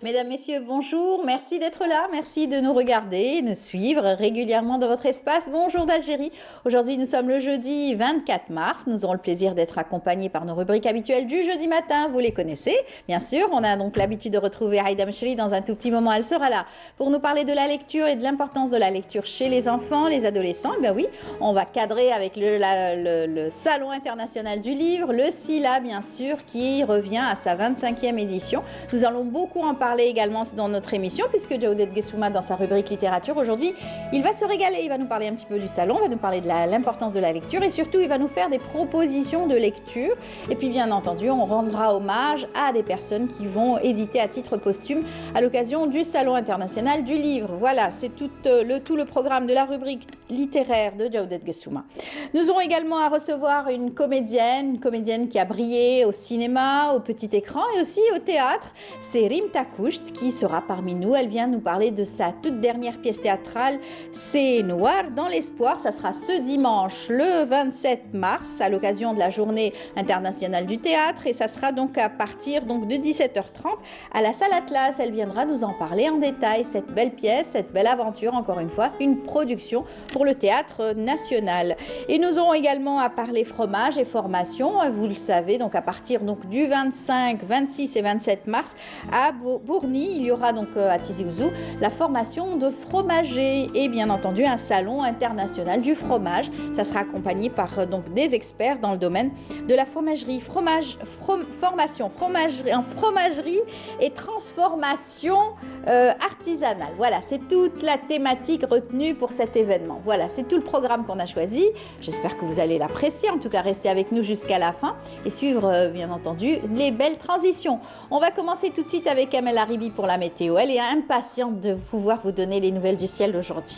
Mesdames, Messieurs, bonjour. Merci d'être là. Merci de nous regarder, nous suivre régulièrement dans votre espace. Bonjour d'Algérie. Aujourd'hui, nous sommes le jeudi 24 mars. Nous aurons le plaisir d'être accompagnés par nos rubriques habituelles du jeudi matin. Vous les connaissez, bien sûr. On a donc l'habitude de retrouver Aïda Mchri dans un tout petit moment. Elle sera là pour nous parler de la lecture et de l'importance de la lecture chez les enfants, les adolescents. Et bien oui, on va cadrer avec le Salon international du livre, le SILA, bien sûr, qui revient à sa 25e édition. Nous allons beaucoup en parler également dans notre émission, puisque Jawdet Gessouma, dans sa rubrique littérature, aujourd'hui, il va se régaler. Il va nous parler un petit peu du salon, il va nous parler de l'importance de la lecture et surtout, il va nous faire des propositions de lecture. Et puis, bien entendu, on rendra hommage à des personnes qui vont éditer à titre posthume à l'occasion du Salon international du livre. Voilà, c'est tout le programme de la rubrique littéraire de Jawdet Gessouma. Nous aurons également à recevoir une comédienne qui a brillé au cinéma, au petit écran et aussi au théâtre. C'est Rim Takoucht qui sera parmi nous. Elle vient nous parler de sa toute dernière pièce théâtrale, C'est Noir dans l'espoir. Ça sera ce dimanche, le 27 mars, à l'occasion de la Journée internationale du théâtre. Et ça sera donc à partir de 17h30 à la salle Atlas. Elle viendra nous en parler en détail. Cette belle pièce, cette belle aventure, encore une fois, une production pour le théâtre national. Et nous aurons également à parler fromage et formation. Vous le savez, donc à partir du 25, 26 et 27 mars à Bourny, il y aura donc à Tizi Ouzou la formation de fromager et bien entendu un salon international du fromage. Ça sera accompagné par des experts dans le domaine de la fromagerie, formation en fromagerie et transformation artisanale. Voilà, c'est toute la thématique retenue pour cet événement. Voilà, c'est tout le programme qu'on a choisi. J'espère que vous allez l'apprécier. En tout cas, restez avec nous jusqu'à la fin et suivre, bien entendu, les belles transitions. On va commencer tout de suite avec Amel Haribi pour la météo. Elle est impatiente de pouvoir vous donner les nouvelles du ciel d'aujourd'hui.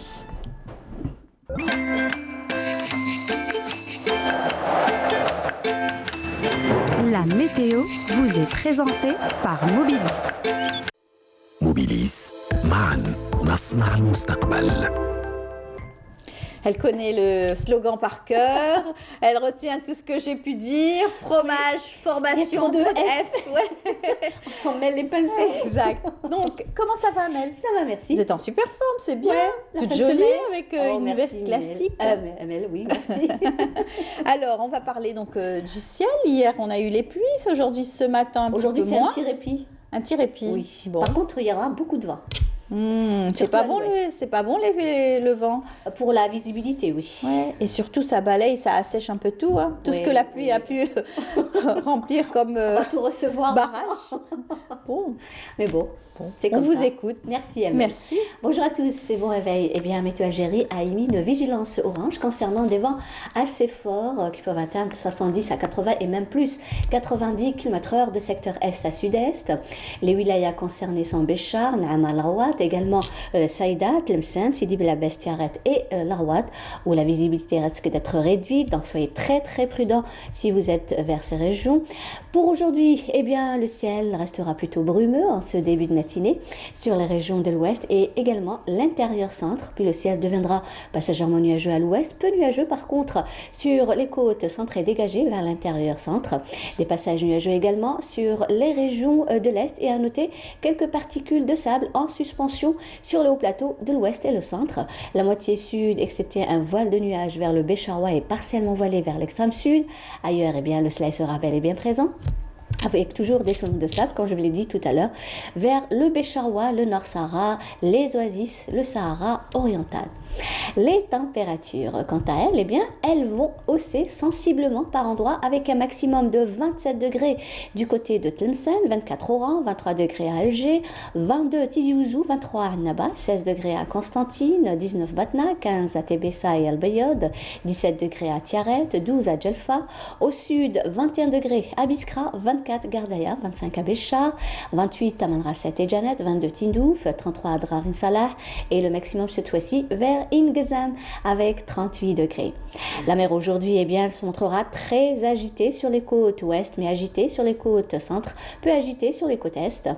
La météo vous est présentée par Mobilis. موبيليس معا نصنع المستقبل. Elle connaît le slogan par cœur, elle retient tout ce que j'ai pu dire, fromage, formation, trop de F. Ouais. On s'en mêle les pinceaux. Exact. Donc, comment ça va, Amel? Ça va, merci. Vous êtes en super forme, c'est bien. Ouais, toute jolie avec une veste classique. Amel, oui, merci. Alors, on va parler du ciel. Hier, on a eu les pluies. Aujourd'hui, ce matin, aujourd'hui, c'est moins. un petit répit. Un petit répit. Oui. Bon. Par contre, il y aura beaucoup de vent. C'est pas bon, le vent. Pour la visibilité, oui. Ouais. Et surtout, ça balaye, ça assèche un peu tout. Hein. Tout ce que la pluie a pu remplir comme on va tout recevoir. Barrage. Bon. Mais bon. C'est comme on vous écoute. Merci, Amel. Merci. Bonjour à tous et bon réveil. Eh bien, Météo Algérie a émis une vigilance orange concernant des vents assez forts qui peuvent atteindre 70 à 80 et même plus 90 km/h de secteur est à sud-est. Les wilayas concernés sont Béchar, Naama, Larouat, également Saïda, Tlemcen, Sidi Belabès, Tiaret et Larouat, où la visibilité risque d'être réduite. Donc, soyez très très prudents si vous êtes vers ces régions. Pour aujourd'hui, eh bien, le ciel restera plutôt brumeux en ce début de matinée sur les régions de l'ouest et également l'intérieur centre, puis le ciel deviendra passagèrement nuageux à l'ouest, peu nuageux par contre sur les côtes centrées dégagées vers l'intérieur centre, des passages nuageux également sur les régions de l'est et à noter quelques particules de sable en suspension sur le haut plateau de l'ouest et le centre. La moitié sud, excepté un voile de nuages vers le Bécharois, est partiellement voilé vers l'extrême sud. Ailleurs, eh bien, le soleil sera bel et bien présent, avec toujours des chaînes de sable, comme je vous l'ai dit tout à l'heure, vers le Bécharois, le Nord Sahara, les Oasis, le Sahara oriental. Les températures, quant à elles, eh bien, elles vont hausser sensiblement par endroits avec un maximum de 27 degrés du côté de Tlemcen, 24 Oran, 23 degrés à Alger, 22 à Tizi Ouzou, 23 à Annaba, 16 degrés à Constantine, 19 Batna, 15 à Tébessa et Al-Bayod, 17 degrés à Tiaret, 12 à Djelfa, au sud 21 degrés à Biskra, 24 Gardaya, 25 à Béchar, 28 à Manrasset et Janet, 22 Tindouf, 33 à Drarin Salah et le maximum cette fois-ci vers Ingezam avec 38 degrés. La mer aujourd'hui, eh bien, elle se montrera très agitée sur les côtes ouest, mais agitée sur les côtes centre, peu agitée sur les côtes est,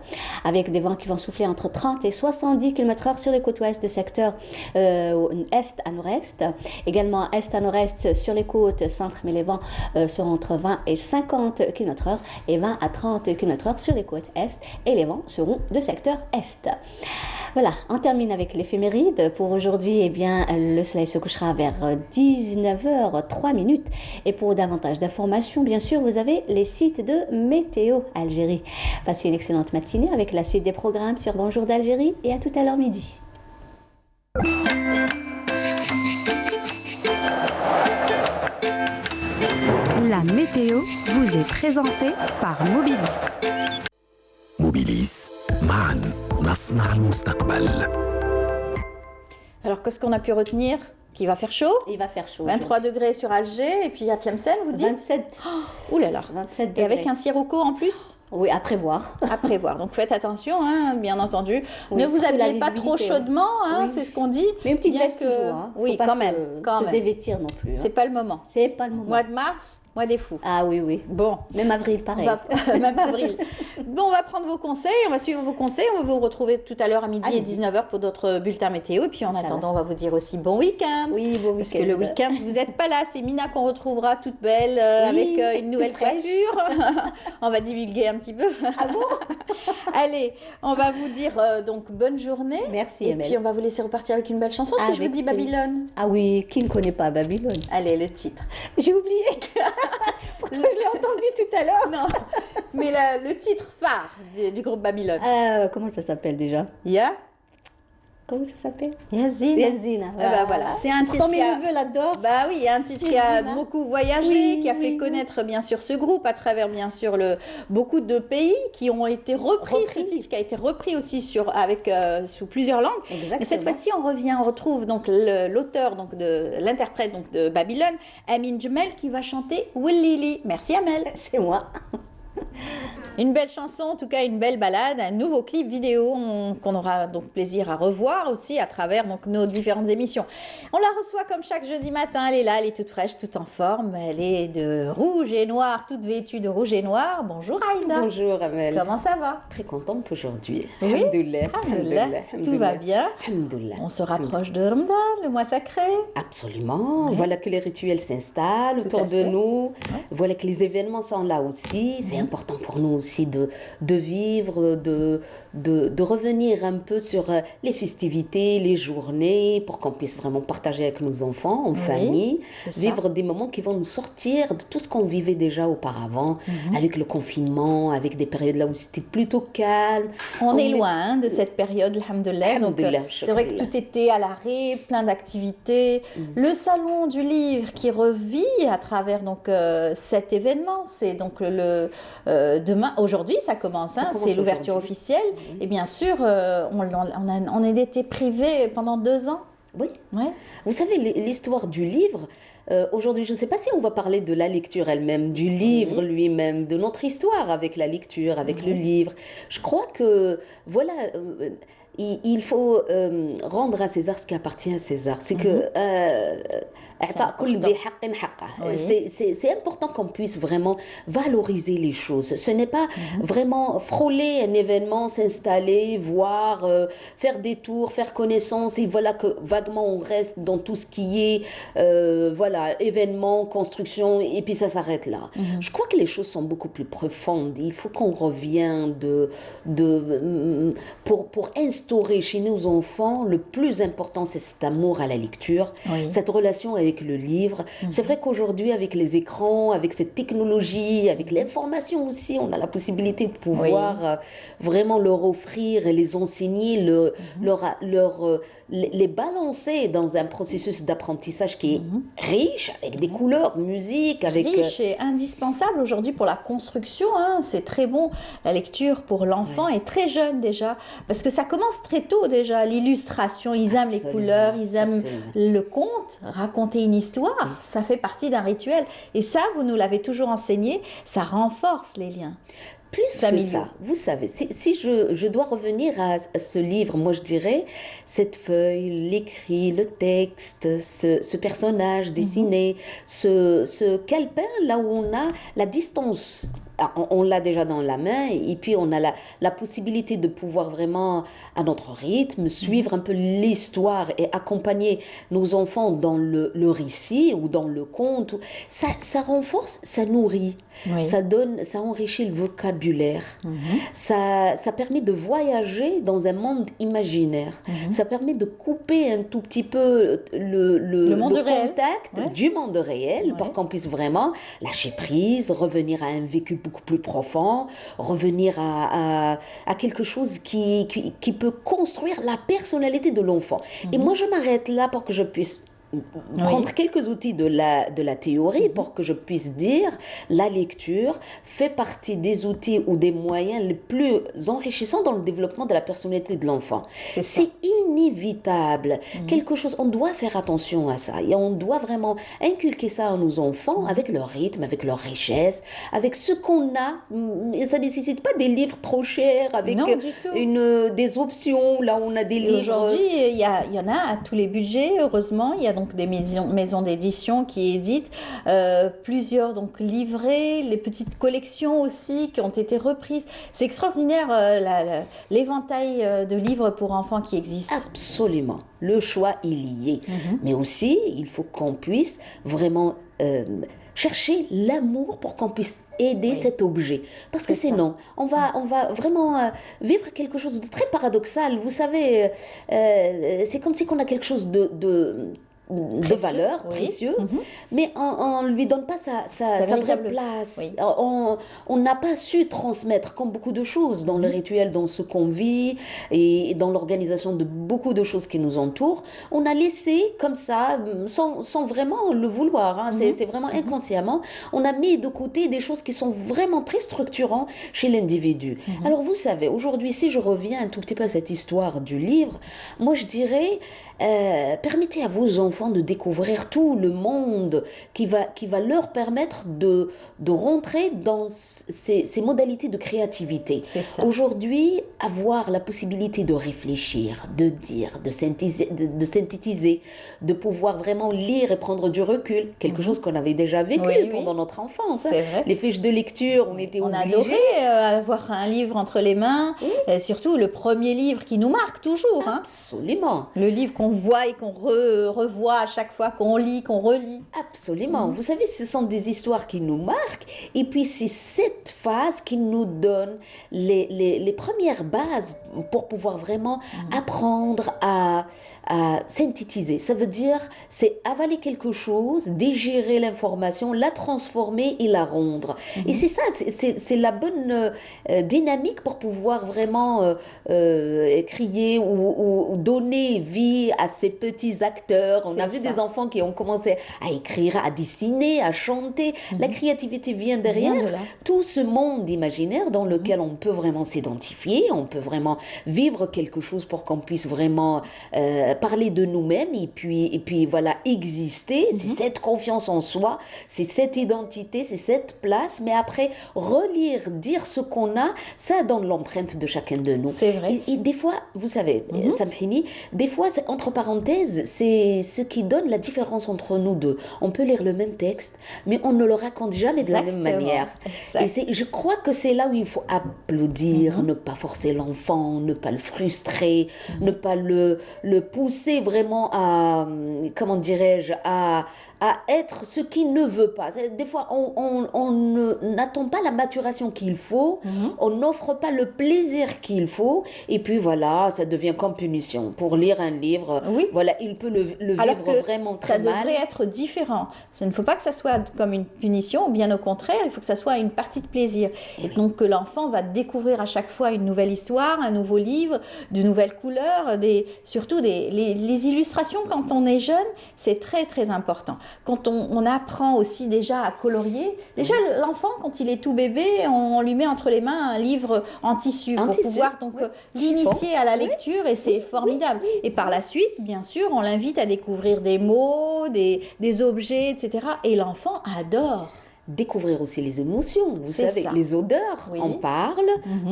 avec des vents qui vont souffler entre 30 et 70 km/h sur les côtes ouest de secteur est à nord-est, également est à nord-est sur les côtes centre, mais les vents seront entre 20 et 50 km/h et et 20 à 30 km/h sur les côtes est et les vents seront de secteur est. Voilà, on termine avec l'éphéméride. Pour aujourd'hui, eh bien, le soleil se couchera vers 19h03. Et pour davantage d'informations, bien sûr, vous avez les sites de Météo Algérie. Passez une excellente matinée avec la suite des programmes sur Bonjour d'Algérie et à tout à l'heure midi. La météo vous est présentée par Mobilis. موبيليس معا نصنع المستقبل. Alors, qu'est-ce qu'on a pu retenir? Qu'il va faire chaud? Il va faire chaud. 23 degrés sur Alger et puis à Tlemcen, vous dites? 27. Ouh là là. 27 Et degrés. avec un sirocco en plus? Oui, à prévoir. À prévoir. Donc faites attention, hein, bien entendu. Oui, Ne vous surtout la habillez pas trop visibilité, chaudement, hein, Oui. c'est ce qu'on dit. Mais une petite Bien veste que- toujours. Hein. Oui, Faut pas quand se- même. Quand se même. dévêtir non plus. C'est Hein. pas le moment. C'est pas le moment. Mois de mars, mois des fous. Ah oui, oui. Bon, Même avril, on pareil. va, même avril. Bon, on va prendre vos conseils, on va suivre vos conseils. On va vous retrouver tout à l'heure à midi À et midi. 19h pour d'autres bulletins météo. Et puis en Inch'Allah. attendant, on va vous dire aussi bon week-end. Oui, bon Parce que week-end. le week-end, vous n'êtes pas là. C'est Mina qu'on retrouvera toute belle Oui, avec une nouvelle toute fraîche. coiffure. On va divulguer un petit peu. Ah bon? Allez, on va vous dire donc bonne journée. Merci, Et Emel. puis on va vous laisser repartir avec une belle chanson. Si je vous Avec dis plaisir. Babylone. Ah oui, qui ne connaît pas Babylone? Allez, le titre. J'ai oublié. Pourtant, je l'ai entendu tout à l'heure. Non, mais le titre phare du groupe Babylone. Comment ça s'appelle déjà? Ya Comment ça s'appelle? Yazine. Yazina. Ah bah voilà, c'est un titre Pourtant, qui mes a... neveux l'adorent. Bah oui, un titre qui a Yazina. beaucoup voyagé, Oui, qui a fait oui, connaître bien sûr ce groupe à travers bien sûr beaucoup de pays qui ont été repris. Ce Repris. titre qui a été repris aussi sous plusieurs langues. Exactement. Mais cette fois-ci, on retrouve donc l'auteur, donc l'interprète donc de Babylone, Amin Jemel, qui va chanter Willili. Merci Amel. C'est moi. Une belle chanson, en tout cas une belle balade, un nouveau clip vidéo qu'on aura donc plaisir à revoir aussi à travers donc nos différentes émissions. On la reçoit comme chaque jeudi matin, elle est là, elle est toute fraîche, toute en forme, elle est de rouge et noir, toute vêtue de rouge et noir. Bonjour Aïda. Bonjour Amel. Comment ça va? Très contente aujourd'hui. Oui. Alhamdoulilah. Alhamdoulilah, tout va bien. Alhamdoulilah. On se rapproche de Ramadan, le mois sacré. Absolument. Oui. Voilà que les rituels s'installent Tout autour à de fait. nous. Voilà que les événements sont là aussi. C'est important pour nous aussi de vivre, de revenir un peu sur les festivités, les journées, pour qu'on puisse vraiment partager avec nos enfants, en famille, c'est ça. vivre des moments qui vont nous sortir de tout ce qu'on vivait déjà auparavant, avec le confinement, avec des périodes là où c'était plutôt calme. On est est- loin hein, de cette période, alhamdoulilah. Donc, Alhamdoulilah, c'est vrai que shukrillah. tout était à l'arrêt, plein d'activités. Le salon du livre qui revit à travers donc cet événement, c'est donc demain, aujourd'hui, ça commence. Ça Hein, commence c'est l'ouverture aujourd'hui. officielle. Et bien sûr, on a été privé pendant 2 ans. Oui. Ouais. Vous savez, l'histoire du livre, aujourd'hui, je ne sais pas si on va parler de la lecture elle-même, du livre lui-même, de notre histoire avec la lecture, avec le livre. Je crois que, voilà, il faut rendre à César ce qui appartient à César. C'est que... Oui. C'est important qu'on puisse vraiment valoriser les choses. Ce n'est pas vraiment frôler un événement, s'installer, voir, faire des tours, faire connaissance, et voilà que vaguement on reste dans tout ce qui est voilà, événement, construction, et puis ça s'arrête là. Je crois que les choses sont beaucoup plus profondes. Il faut qu'on revienne pour instaurer chez nos enfants, le plus important, c'est cet amour à la lecture, Oui. cette relation avec le livre. C'est vrai qu'aujourd'hui, avec les écrans, avec cette technologie, avec l'information aussi, on a la possibilité de pouvoir vraiment leur offrir et les enseigner, les balancer dans un processus d'apprentissage qui est riche, avec des couleurs, musique, avec... Riche et indispensable aujourd'hui pour la construction. Hein. C'est très bon. La lecture pour l'enfant est très jeune déjà. Parce que ça commence très tôt déjà. L'illustration, ils aiment les Absolument, couleurs, ils aiment absolument. le conte, raconter une histoire. Ça fait partie d'un rituel. Et ça, vous nous l'avez toujours enseigné, ça renforce les liens. Plus que familiaux. ça, vous savez, si je dois revenir à ce livre, moi je dirais, cette feuille, l'écrit, le texte, ce personnage dessiné, ce calepin là où on a la distance on l'a déjà dans la main et puis on a la possibilité de pouvoir vraiment, à notre rythme, suivre un peu l'histoire et accompagner nos enfants dans le récit ou dans le conte. Ça renforce, ça nourrit, Oui. ça enrichit le vocabulaire, ça permet de voyager dans un monde imaginaire, ça permet de couper un tout petit peu Le monde réel. contact Ouais. du monde réel pour Ouais. qu'on puisse vraiment lâcher prise, revenir à un vécu beaucoup plus profond, revenir à quelque chose qui peut construire la personnalité de l'enfant. Et moi, je m'arrête là pour que je puisse prendre quelques outils de la théorie pour que je puisse dire la lecture fait partie des outils ou des moyens les plus enrichissants dans le développement de la personnalité de l'enfant. C'est ça. C'est inévitable. Quelque chose, on doit faire attention à ça et on doit vraiment inculquer ça à nos enfants avec leur rythme, avec leur richesse, avec ce qu'on a. Et ça ne nécessite pas des livres trop chers avec Non, du tout. des options. Là, on a des Et livres. aujourd'hui, il y en a à tous les budgets, heureusement. Il y a donc des maisons d'édition qui éditent plusieurs donc livrets, les petites collections aussi qui ont été reprises. C'est extraordinaire l'éventail de livres pour enfants qui existent. Absolument. Le choix, il y est. Mais aussi, il faut qu'on puisse vraiment chercher l'amour pour qu'on puisse aider cet objet. Parce que C'est ça. sinon, on va vraiment vivre quelque chose de très paradoxal. Vous savez, c'est comme si on a quelque chose de Précieux, valeur, oui. précieux, mais on ne lui donne pas sa vraie véritable place. oui. On n'a pas su transmettre, comme beaucoup de choses, dans le rituel, dans ce qu'on vit et dans l'organisation de beaucoup de choses qui nous entourent. On a laissé comme ça, sans vraiment le vouloir, hein, c'est vraiment inconsciemment, on a mis de côté des choses qui sont vraiment très structurantes chez l'individu. Alors vous savez, aujourd'hui, si je reviens un tout petit peu à cette histoire du livre, moi je dirais, permettez à vos enfants de découvrir tout le monde qui va leur permettre de rentrer dans ces modalités de créativité. C'est ça. Aujourd'hui, avoir la possibilité de réfléchir, de dire, de synthétiser, de pouvoir vraiment lire et prendre du recul, quelque chose qu'on avait déjà vécu Oui, pendant notre enfance. C'est vrai. Les fiches de lecture, on était On a obligés. adoré avoir un livre entre les mains, et surtout le premier livre qui nous marque toujours. Hein. Absolument. Le livre qu'on voit et qu'on revoit à chaque fois qu'on lit, qu'on relit. Absolument. Vous savez, ce sont des histoires qui nous marquent et puis c'est cette phase qui nous donne les premières bases pour pouvoir vraiment apprendre à synthétiser. Ça veut dire, c'est avaler quelque chose, digérer l'information, la transformer et la rendre. Et c'est ça, c'est la bonne dynamique pour pouvoir vraiment crier ou donner vie à ces petits acteurs. On a vu des enfants qui ont commencé à écrire, à dessiner, à chanter. La créativité vient derrière Vient de là. tout ce monde imaginaire dans lequel on peut vraiment s'identifier, on peut vraiment vivre quelque chose pour qu'on puisse vraiment parler de nous-mêmes et puis voilà, exister. C'est cette confiance en soi, c'est cette identité, c'est cette place. Mais après, relire, dire ce qu'on a, ça donne l'empreinte de chacun de nous. C'est vrai. Et des fois, vous savez, Samhini, des fois, entre parenthèses, c'est ce qui donne la différence entre nous deux. On peut lire le même texte, mais on ne le raconte jamais de la même Exactement. manière. Exact. Et je crois que c'est là où il faut applaudir, ne pas forcer l'enfant, ne pas le frustrer, ne pas le pousser vraiment à, comment dirais-je, à être ce qu'il ne veut pas. Des fois, on n'attend pas la maturation qu'il faut, on n'offre pas le plaisir qu'il faut, et puis voilà, ça devient comme punition. Pour lire un livre, Oui. voilà, il peut le Alors vivre que vraiment ça très mal. devrait être différent. Ça ne faut pas que ça soit comme une punition, bien au contraire, il faut que ça soit une partie de plaisir. Et donc que l'enfant va découvrir à chaque fois une nouvelle histoire, un nouveau livre, de nouvelles couleurs, surtout les illustrations quand on est jeune, c'est très très important. Quand on apprend aussi déjà à colorier, déjà l'enfant quand il est tout bébé, on lui met entre les mains un livre en tissu En pour tissu, pouvoir donc l'initier à la lecture et c'est formidable. Et par la suite, bien sûr, on l'invite à découvrir des mots, des objets, etc. Et l'enfant adore. découvrir aussi les émotions. Vous C'est savez, ça. les odeurs, Oui. on parle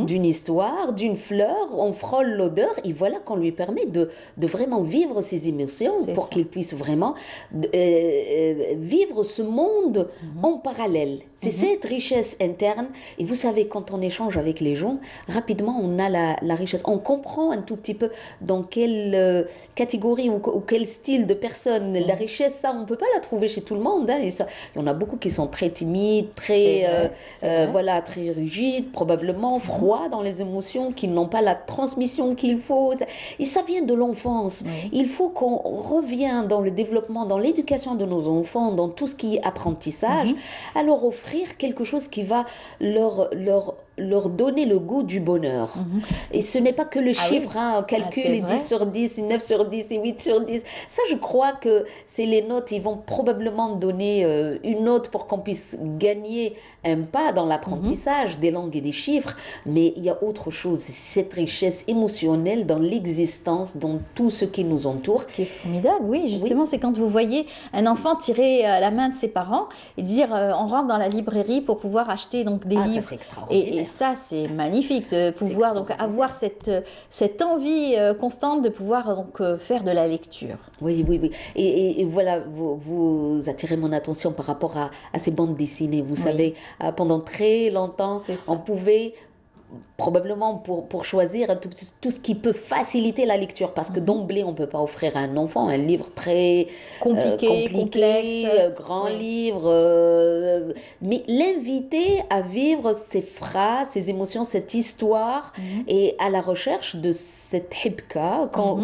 d'une histoire, d'une fleur, on frôle l'odeur et voilà qu'on lui permet de vraiment vivre ses émotions C'est pour ça. qu'il puisse vraiment vivre ce monde en parallèle. C'est cette richesse interne. Et vous savez, quand on échange avec les gens, rapidement, on a la richesse. On comprend un tout petit peu dans quelle catégorie ou quel style de personne. La richesse, ça, on ne peut pas la trouver chez tout le monde. Hein. Et ça, il y en a beaucoup qui sont très timides, C'est très, vrai, c'est vrai. voilà, très rigides, probablement froids dans les émotions, qui n'ont pas la transmission qu'il faut. Et ça vient de l'enfance. Oui. Il faut qu'on revienne dans le développement, dans l'éducation de nos enfants, dans tout ce qui est apprentissage, à leur offrir quelque chose qui va leur donner le goût du bonheur. Et ce n'est pas que le Ah oui. chiffre, hein, on calcule c'est et vrai. 10 sur 10, et 9 sur 10 et 8 sur 10. Ça, je crois que c'est les notes, ils vont probablement donner une note pour qu'on puisse gagner un pas dans l'apprentissage des langues et des chiffres, mais il y a autre chose, c'est cette richesse émotionnelle dans l'existence, dans tout ce qui nous entoure. Ce qui est formidable, oui, justement, c'est quand vous voyez un enfant tirer la main de ses parents et dire on rentre dans la librairie pour pouvoir acheter donc des Ah, ça, livres. c'est extraordinaire. Et ça, c'est magnifique de pouvoir donc avoir cette envie constante de pouvoir donc faire de la lecture. Oui, oui, oui. Et voilà, vous attirez mon attention par rapport à ces bandes dessinées. Vous savez, pendant très longtemps, C'est ça. on pouvait probablement pour choisir tout ce qui peut faciliter la lecture, parce que d'emblée, on ne peut pas offrir à un enfant un livre très Compliqué, complexe. grand Oui. livre, mais l'inviter à vivre ces phrases, ces émotions, cette histoire, et à la recherche de cette hibka, quand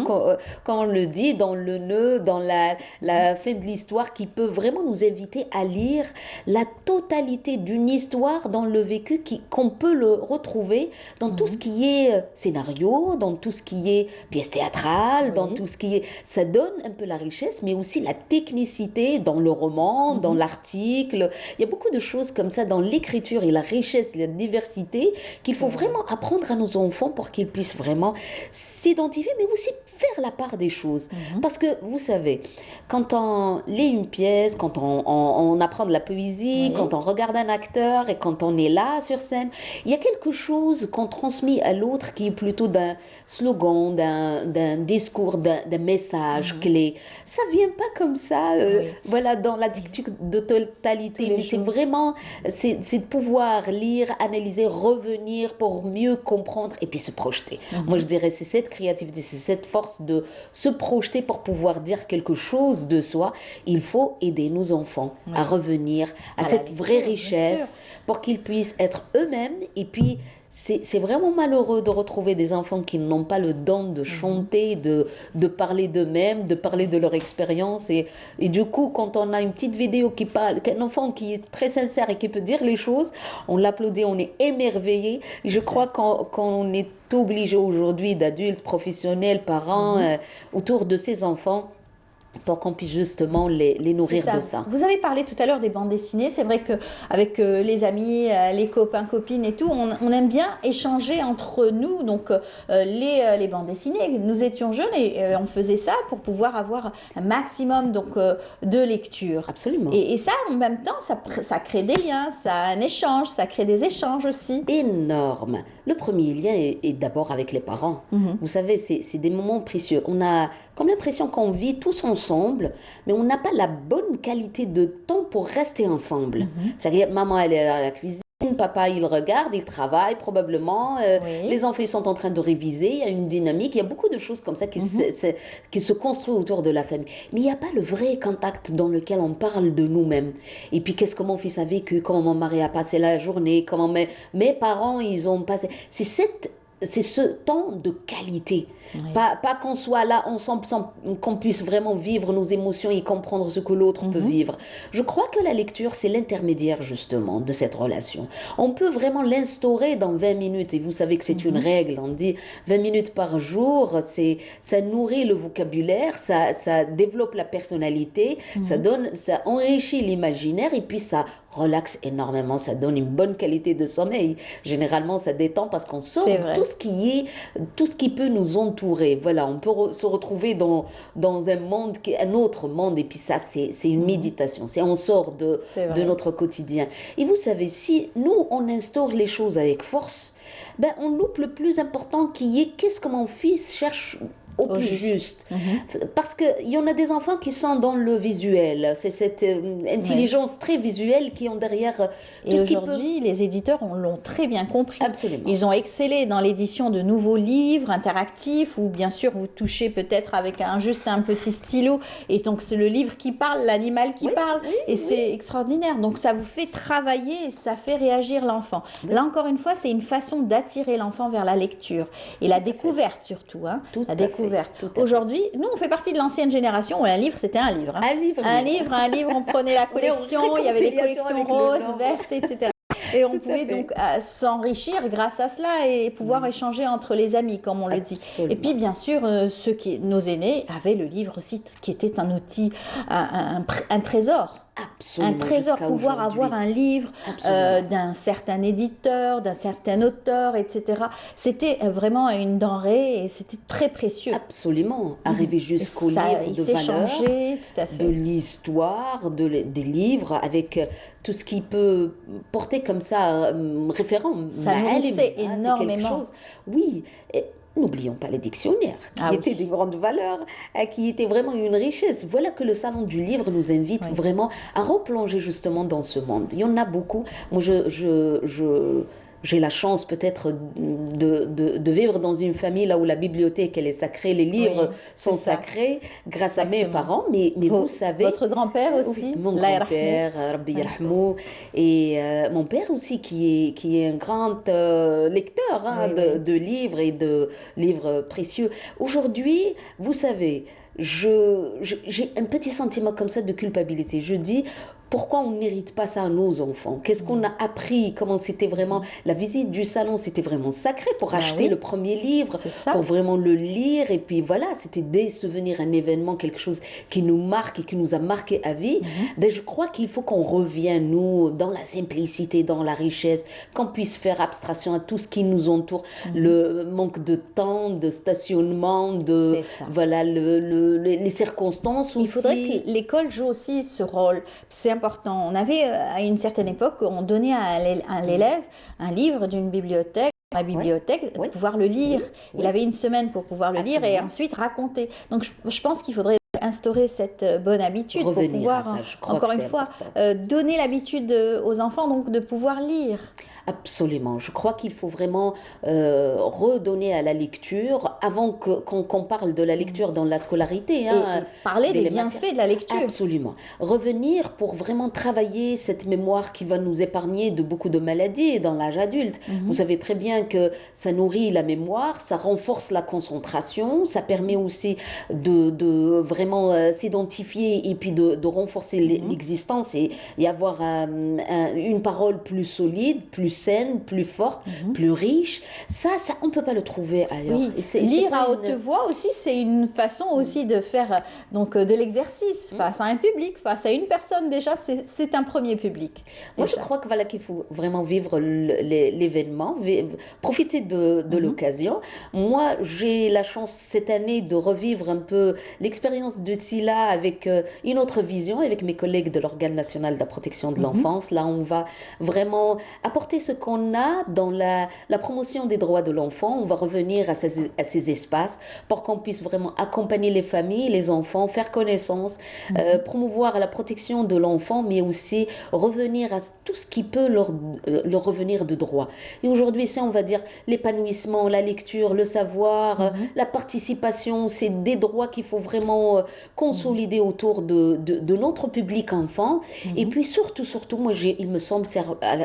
on le dit, dans le nœud, dans la fin de l'histoire, qui peut vraiment nous inviter à lire la totalité d'une histoire dans le vécu qu'on peut le retrouver dans tout ce qui est scénario, dans tout ce qui est pièce théâtrale, dans tout ce qui est... Ça donne un peu la richesse, mais aussi la technicité dans le roman, dans l'article. Il y a beaucoup de choses comme ça dans l'écriture et la richesse, la diversité, qu'il faut vraiment apprendre à nos enfants pour qu'ils puissent vraiment s'identifier, mais aussi faire la part des choses. Parce que, vous savez, quand on lit une pièce, quand on apprend de la poésie, quand on regarde un acteur et quand on est là sur scène, il y a quelque chose qu'on transmet à l'autre qui est plutôt d'un slogan, d'un discours, d'un message clé. Ça vient pas comme ça, voilà, dans la dictée de totalité, mais c'est vraiment, c'est de pouvoir lire, analyser, revenir pour mieux comprendre et puis se projeter. Moi, je dirais, c'est cette créativité, c'est cette force de se projeter pour pouvoir dire quelque chose de soi. Il faut aider nos enfants à revenir à cette vraie richesse pour qu'ils puissent être eux-mêmes. Et puis, c'est vraiment malheureux de retrouver des enfants qui n'ont pas le don de chanter, de parler d'eux-mêmes, de parler de leur expérience. Et du coup, quand on a une petite vidéo qui parle, qu'un enfant qui est très sincère et qui peut dire les choses, on l'applaudit, on est émerveillé. Je crois qu'on est obligé aujourd'hui, d'adultes, professionnels, parents, autour de ces enfants, pour qu'on puisse justement les nourrir de ça. Vous avez parlé tout à l'heure des bandes dessinées. C'est vrai qu'avec les amis, les copains, copines et tout, on aime bien échanger entre nous. Donc, les bandes dessinées, nous étions jeunes et on faisait ça pour pouvoir avoir un maximum donc, de lecture. Absolument. Et ça, en même temps, ça crée des liens, ça a un échange, ça crée des échanges aussi. Énorme. Le premier lien est d'abord avec les parents. Vous savez, c'est des moments précieux. On a comme l'impression qu'on vit tous ensemble, mais on n'a pas la bonne qualité de temps pour rester ensemble. C'est-à-dire, maman, elle est à la cuisine, papa, il regarde, il travaille probablement, les enfants ils sont en train de réviser, il y a une dynamique, il y a beaucoup de choses comme ça qui se construisent autour de la famille. Mais il n'y a pas le vrai contact dans lequel on parle de nous-mêmes. Et puis, qu'est-ce que mon fils a vécu, comment mon mari a passé la journée, comment mes parents, ils ont passé... C'est ce temps de qualité. Pas qu'on soit là ensemble, qu'on puisse vraiment vivre nos émotions et comprendre ce que l'autre peut vivre. Je crois que la lecture, c'est l'intermédiaire justement de cette relation. On peut vraiment l'instaurer dans 20 minutes. Et vous savez que c'est une règle. On dit 20 minutes par jour. Ça nourrit le vocabulaire, ça développe la personnalité, ça enrichit l'imaginaire et puis ça relaxe énormément, ça donne une bonne qualité de sommeil. Généralement, ça détend parce qu'on sort C'est de vrai. tout ce qui peut nous entourer. Voilà, on peut se retrouver dans un monde, un autre monde, et puis ça, c'est une méditation. C'est on sort C'est de vrai. notre quotidien. Et vous savez, si nous, on instaure les choses avec force, ben, on loupe le plus important qui est qu'est-ce que mon fils cherche au Au plus juste. juste. Parce qu'il y en a des enfants qui sont dans le visuel. C'est cette Oui. intelligence très visuelle qui ont derrière tout Et ce qui peut... aujourd'hui, les éditeurs l'ont très bien compris. Absolument. Ils ont excellé dans l'édition de nouveaux livres interactifs où bien sûr vous touchez peut-être avec juste un petit stylo et donc c'est le livre qui parle, l'animal qui Oui, parle oui, et oui. c'est extraordinaire. Donc ça vous fait travailler et ça fait réagir l'enfant. Oui. Là encore une fois, c'est une façon d'attirer l'enfant vers la lecture et la découverte surtout. Hein, Tout la à fait, découverte. tout à fait. Aujourd'hui, nous on fait partie de l'ancienne génération où un livre c'était un livre. Hein. Un livre, Un livre, on prenait la On est en collection, il y avait les réconciliation collections avec le roses, nombre. vertes, etc. Et on Tout à pouvait fait. donc s'enrichir grâce à cela et pouvoir échanger entre les amis, comme on le dit. Absolument. Et puis, bien sûr, nos aînés avaient le livre aussi, qui était un outil, un trésor. Absolument. Un trésor, jusqu'à pouvoir aujourd'hui. avoir un livre Absolument. d'un certain éditeur, d'un certain auteur, etc. C'était vraiment une denrée et c'était très précieux. Absolument. Arriver Et jusqu'au ça, livre il de valeur, s'échangeait, tout à de fait. l'histoire, des livres, avec tout ce qui peut porter comme ça référent. Ça Ma'alim, nourrissait c'est quelque énormément. chose. Oui. Et n'oublions pas les dictionnaires, qui Ah étaient oui. de grande valeur, qui étaient vraiment une richesse. Voilà que le Salon du Livre nous invite Oui. vraiment à replonger justement dans ce monde. Il y en a beaucoup. Moi, j'ai la chance peut-être de vivre dans une famille là où la bibliothèque elle est sacrée, les livres Oui, sont c'est ça. sacrés grâce à mes Exactement. parents, mais vous savez, Votre grand-père oui, aussi, mon Allah grand-père, Rabbi Oui. yarhamou, et mon père aussi qui est un grand lecteur hein, Oui, oui. de livres et de livres précieux. Aujourd'hui, vous savez, j'ai un petit sentiment comme ça de culpabilité. Je dis, pourquoi on n'hérite pas ça à nos enfants? Qu'est-ce qu'on a appris? Comment c'était vraiment... La visite du salon, c'était vraiment sacré pour Ben acheter oui. le premier livre, C'est ça. pour vraiment le lire. Et puis voilà, c'était des souvenirs, un événement, quelque chose qui nous marque et qui nous a marqué à vie. Ben, je crois qu'il faut qu'on revienne, nous, dans la simplicité, dans la richesse, qu'on puisse faire abstraction à tout ce qui nous entoure. Le manque de temps, de stationnement, de... C'est ça. Voilà, les circonstances aussi. Il faudrait que l'école joue aussi ce rôle. C'est important. On avait, à une certaine époque, on donnait à l'élève un livre d'une bibliothèque, la bibliothèque, Oui. pouvoir le lire. Oui. Il avait une semaine pour pouvoir le lire et Absolument. ensuite raconter. Donc, je pense qu'il faudrait instaurer cette bonne habitude pour Revenir pouvoir, à ça, je crois encore que une c'est fois, important. donner l'habitude aux enfants donc de pouvoir lire. Absolument. Je crois qu'il faut vraiment redonner à la lecture avant qu'on parle de la lecture dans la scolarité. Et Hein, parler des les bienfaits matières. de la lecture. Absolument. Revenir pour vraiment travailler cette mémoire qui va nous épargner de beaucoup de maladies dans l'âge adulte. Vous savez très bien que ça nourrit la mémoire, ça renforce la concentration, ça permet aussi de vraiment s'identifier et puis de renforcer l'existence et avoir une parole plus solide, plus saine, plus forte, plus riche. Ça, on ne peut pas le trouver ailleurs. Oui, Et c'est lire pas à haute voix aussi, c'est une façon aussi de faire donc de l'exercice face à un public, face à une personne déjà, c'est un premier public. Moi, je déjà. crois que voilà qu'il faut vraiment vivre l'événement, profiter de l'occasion. Moi, j'ai la chance cette année de revivre un peu l'expérience de SILA avec une autre vision, avec mes collègues de l'Organe national de la protection de l'enfance. Là, on va vraiment apporter ce qu'on a dans la promotion des droits de l'enfant. On va revenir à ces espaces pour qu'on puisse vraiment accompagner les familles, les enfants, faire connaissance, promouvoir la protection de l'enfant, mais aussi revenir à tout ce qui peut leur revenir de droit. Et aujourd'hui, c'est, on va dire, l'épanouissement, la lecture, le savoir, la participation, c'est des droits qu'il faut vraiment consolider autour de notre public enfant. Et puis surtout, moi, il me semble, c'est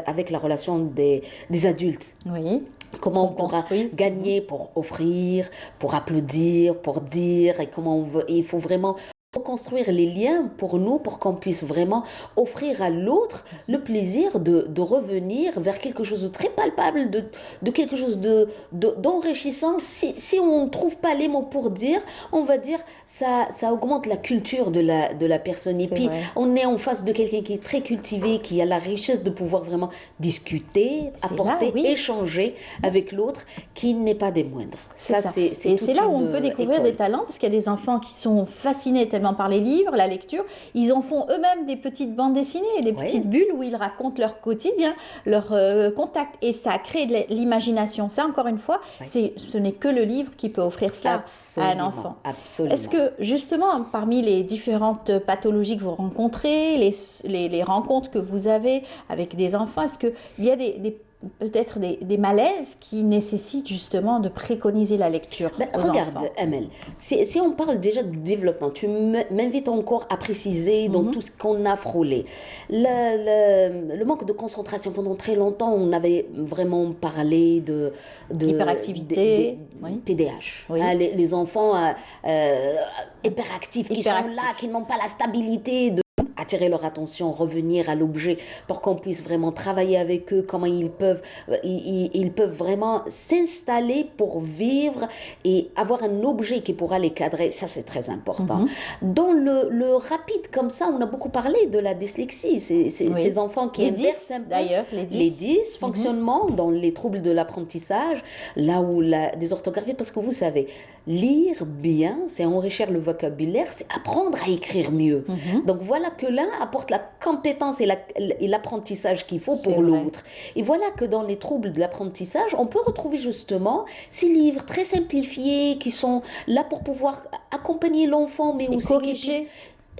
avec la relation des adultes. Oui. Comment on On pourra construit. gagner pour offrir, pour applaudir, pour dire, et comment on veut. Et il faut vraiment construire les liens pour nous, pour qu'on puisse vraiment offrir à l'autre le plaisir de revenir vers quelque chose de très palpable, de quelque chose d'enrichissant. Si on ne trouve pas les mots pour dire, on va dire ça augmente la culture de la personne. Et C'est puis, vrai. on est en face de quelqu'un qui est très cultivé, qui a la richesse de pouvoir vraiment discuter, C'est apporter, là, oui. échanger avec l'autre, qui n'est pas des moindres. C'est ça. C'est Et toute c'est là où on une peut découvrir école. des talents, parce qu'il y a des enfants qui sont fascinés tellement par les livres, la lecture, ils en font eux-mêmes des petites bandes dessinées, des Oui. petites bulles où ils racontent leur quotidien, leur contact, et ça crée de l'imagination. Ça, encore une fois, Oui. ce n'est que le livre qui peut offrir cela à un Absolument, enfant. absolument. Est-ce que justement, parmi les différentes pathologies que vous rencontrez, les rencontres que vous avez avec des enfants, est-ce qu'il y a peut-être des malaises qui nécessitent justement de préconiser la lecture Ben, aux regarde, enfants? Amel, si on parle déjà du développement, tu m'invites encore à préciser dans tout ce qu'on a frôlé. Le manque de concentration, pendant très longtemps, on avait vraiment parlé Hyperactivité, oui. TDAH. Oui. Hein, les enfants hyperactifs qui sont là, Hyperactifs. qui n'ont pas la stabilité de attirer leur attention, revenir à l'objet pour qu'on puisse vraiment travailler avec eux, comment ils peuvent vraiment s'installer pour vivre et avoir un objet qui pourra les cadrer. Ça, c'est très important. Dans le rapide, comme ça, on a beaucoup parlé de la dyslexie. Oui. Ces enfants qui Les inversent 10, un peu d'ailleurs, les 10. les dysfonctionnements dans les troubles de l'apprentissage, là où la dysorthographie, parce que vous savez, lire bien, c'est enrichir le vocabulaire, c'est apprendre à écrire mieux. Donc voilà que l'un apporte la compétence et l'apprentissage qu'il faut C'est pour vrai. l'autre. Et voilà que dans les troubles de l'apprentissage, on peut retrouver justement ces livres très simplifiés qui sont là pour pouvoir accompagner l'enfant, mais Et aussi qu'il corriger. puisse-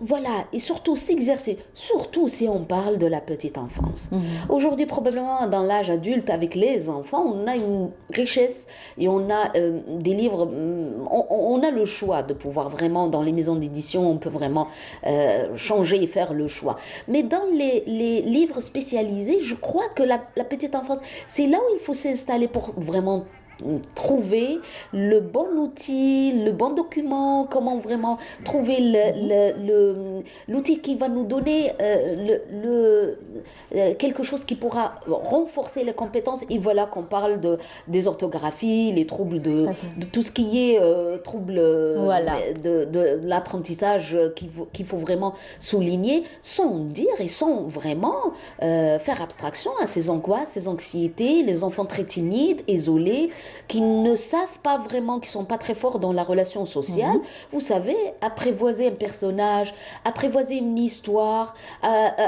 voilà, et surtout s'exercer, surtout si on parle de la petite enfance. Aujourd'hui, probablement dans l'âge adulte, avec les enfants, on a une richesse et on a des livres, on a le choix de pouvoir vraiment, dans les maisons d'édition, on peut vraiment changer et faire le choix. Mais dans les livres spécialisés, je crois que la petite enfance, c'est là où il faut s'installer pour vraiment trouver le bon outil, le bon document, comment vraiment trouver l'outil qui va nous donner quelque chose qui pourra renforcer les compétences. Et voilà qu'on parle des orthographies, les troubles de tout ce qui est troubles Voilà. de l'apprentissage qu'il faut vraiment souligner, sans dire et sans vraiment faire abstraction à ces angoisses, ces anxiétés, les enfants très timides, isolés, qui ne savent pas vraiment, qui sont pas très forts dans la relation sociale. Vous savez, apprivoiser un personnage, apprivoiser une histoire,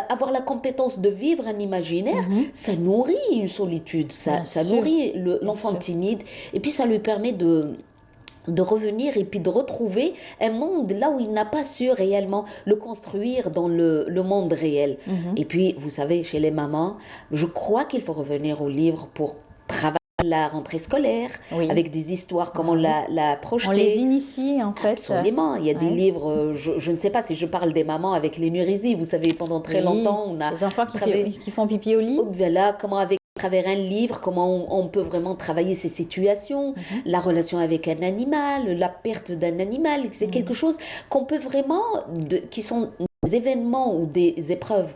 avoir la compétence de vivre un imaginaire, ça nourrit une solitude, Bien ça sûr. nourrit l'enfant sûr. timide, et puis ça lui permet de revenir et puis de retrouver un monde là où il n'a pas su réellement le construire dans le monde réel. Et puis, vous savez, chez les mamans, je crois qu'il faut revenir au livre pour travailler la rentrée scolaire, Oui. avec des histoires, comment la projeter. On les initie en fait. Absolument, il y a des Ouais. livres, je ne sais pas si je parle des mamans avec l'énurésie, vous savez, pendant très Oui. longtemps, on a Les enfants travaillé- qui font pipi au lit. voilà, comment avec à travers un livre, comment on peut vraiment travailler ces situations, la relation avec un animal, la perte d'un animal, c'est quelque chose qu'on peut vraiment, qui sont des événements ou des épreuves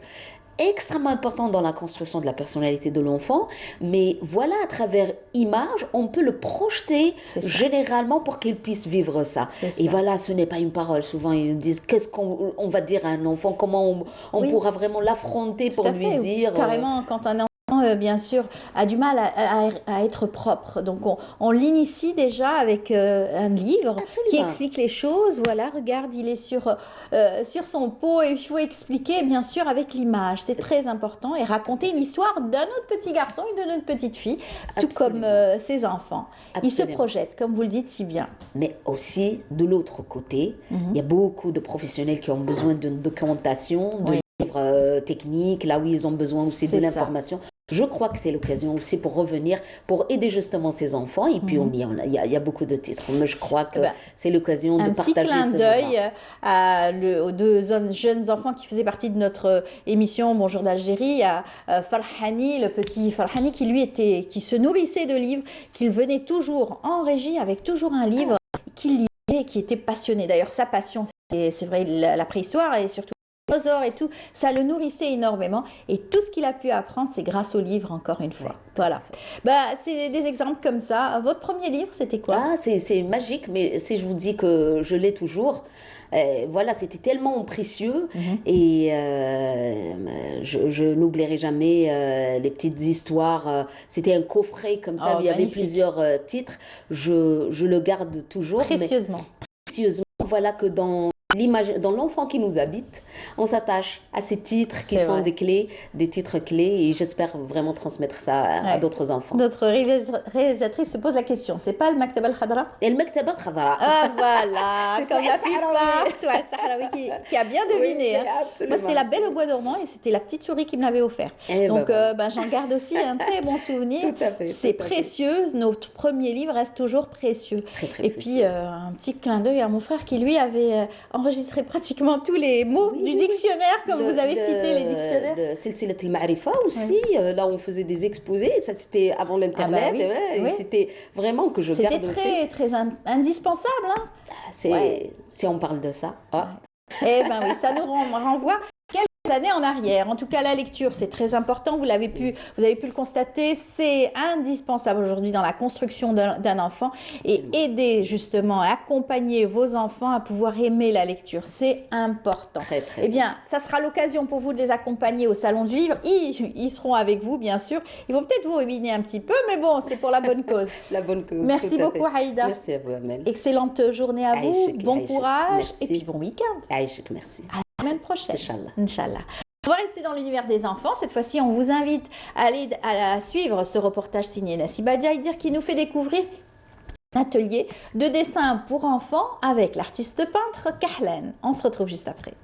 extrêmement importantes dans la construction de la personnalité de l'enfant, mais voilà, à travers image, on peut le projeter C'est ça. généralement pour qu'il puisse vivre ça. C'est Et ça. voilà, ce n'est pas une parole. Souvent, ils nous disent, qu'est-ce qu'on va dire à un enfant, comment on Oui. pourra vraiment l'affronter Tout pour à lui fait. dire... Carrément, quand un enfant, bien sûr, a du mal à être propre. Donc, on l'initie déjà avec un livre qui Absolument. explique les choses. Voilà, regarde, il est sur son pot et il faut expliquer, bien sûr, avec l'image. C'est très important. Et raconter une histoire d'un autre petit garçon et d'une autre petite fille, tout comme Absolument. ses enfants. Ils se Absolument. projettent, comme vous le dites si bien. Mais aussi, de l'autre côté, il y a beaucoup de professionnels qui ont besoin d'une documentation, de Oui. livres techniques, là où ils ont besoin aussi de C'est ça. l'information. Je crois que c'est l'occasion aussi pour revenir, pour aider justement ces enfants. Et puis, il y a beaucoup de titres. Mais je crois que ben, c'est l'occasion de Un petit partager clin ce d'œil moment. aux deux jeunes enfants qui faisaient partie de notre émission Bonjour d'Algérie, à Farhani, le petit Farhani qui lui qui se nourrissait de livres, qu'il venait toujours en régie avec toujours un livre qu'il lisait et qui était passionné. D'ailleurs, sa passion, c'est vrai, la préhistoire et surtout les dinosaures et tout, ça le nourrissait énormément. Et tout ce qu'il a pu apprendre, c'est grâce au livre, encore une fois. Voilà. Bah, c'est des exemples comme ça. Votre premier livre, c'était quoi? Ah, c'est magique, mais si je vous dis que je l'ai toujours, voilà, c'était tellement précieux et je n'oublierai jamais les petites histoires. C'était un coffret comme ça, Oh, il y avait magnifique. plusieurs titres. Je le garde toujours, mais Précieusement. précieusement, voilà que dans l'image, dans l'enfant qui nous habite, on s'attache à ces titres qui C'est sont vrai. des clés, des titres clés, et j'espère vraiment transmettre ça à Ouais. d'autres enfants. Notre réalisatrice se pose la question. C'est pas le Maktab al-Khadra? Et le Maktaba al-Khadra. Ah voilà, C'est comme la Souad plupart, Sahraoui. Souad Sahraoui qui a bien deviné. Oui, Hein. absolument, Moi, c'était La Belle absolument. au bois dormant et c'était la petite souris qui me l'avait offert. Eh ben Donc, voilà. j'en garde aussi un très bon souvenir. Tout à fait, C'est tout à fait. précieux. Notre premier livre reste toujours précieux. Très, très Et précieux. puis, un petit clin d'œil à mon frère qui, lui, avait enregistré pratiquement tous les mots Oui, du oui, oui. dictionnaire, comme vous avez cité les dictionnaires. Le Silsilat al-Ma'rifa aussi, là on faisait des exposés, ça c'était avant l'Internet, oui, ouais, et oui. c'était vraiment que je C'était garde aussi. très, très indispensable. Hein. Ouais. Si on parle de ça. Ah. Eh ben oui, ça nous renvoie quelques années en arrière. En tout cas, la lecture, c'est très important. Vous avez pu le constater, c'est indispensable aujourd'hui dans la construction d'un enfant et aider justement, accompagner vos enfants à pouvoir aimer la lecture. C'est important. Très, très Eh bien, ça sera l'occasion pour vous de les accompagner au Salon du Livre. Ils seront avec vous, bien sûr. Ils vont peut-être vous ruminer un petit peu, mais bon, c'est pour la bonne cause. La bonne cause. Merci tout à beaucoup, fait. Haïda. Merci à vous, Amel. Excellente journée à vous. Aïchek, Bon Aïchek. courage Merci. et puis bon week-end. Aïchek, merci. À la semaine prochaine. Inch'Allah. Inch'Allah. On va rester dans l'univers des enfants. Cette fois-ci, on vous invite à aller à suivre ce reportage signé Nassiba Djaïdir qui nous fait découvrir un atelier de dessin pour enfants avec l'artiste peintre Kahlan. On se retrouve juste après.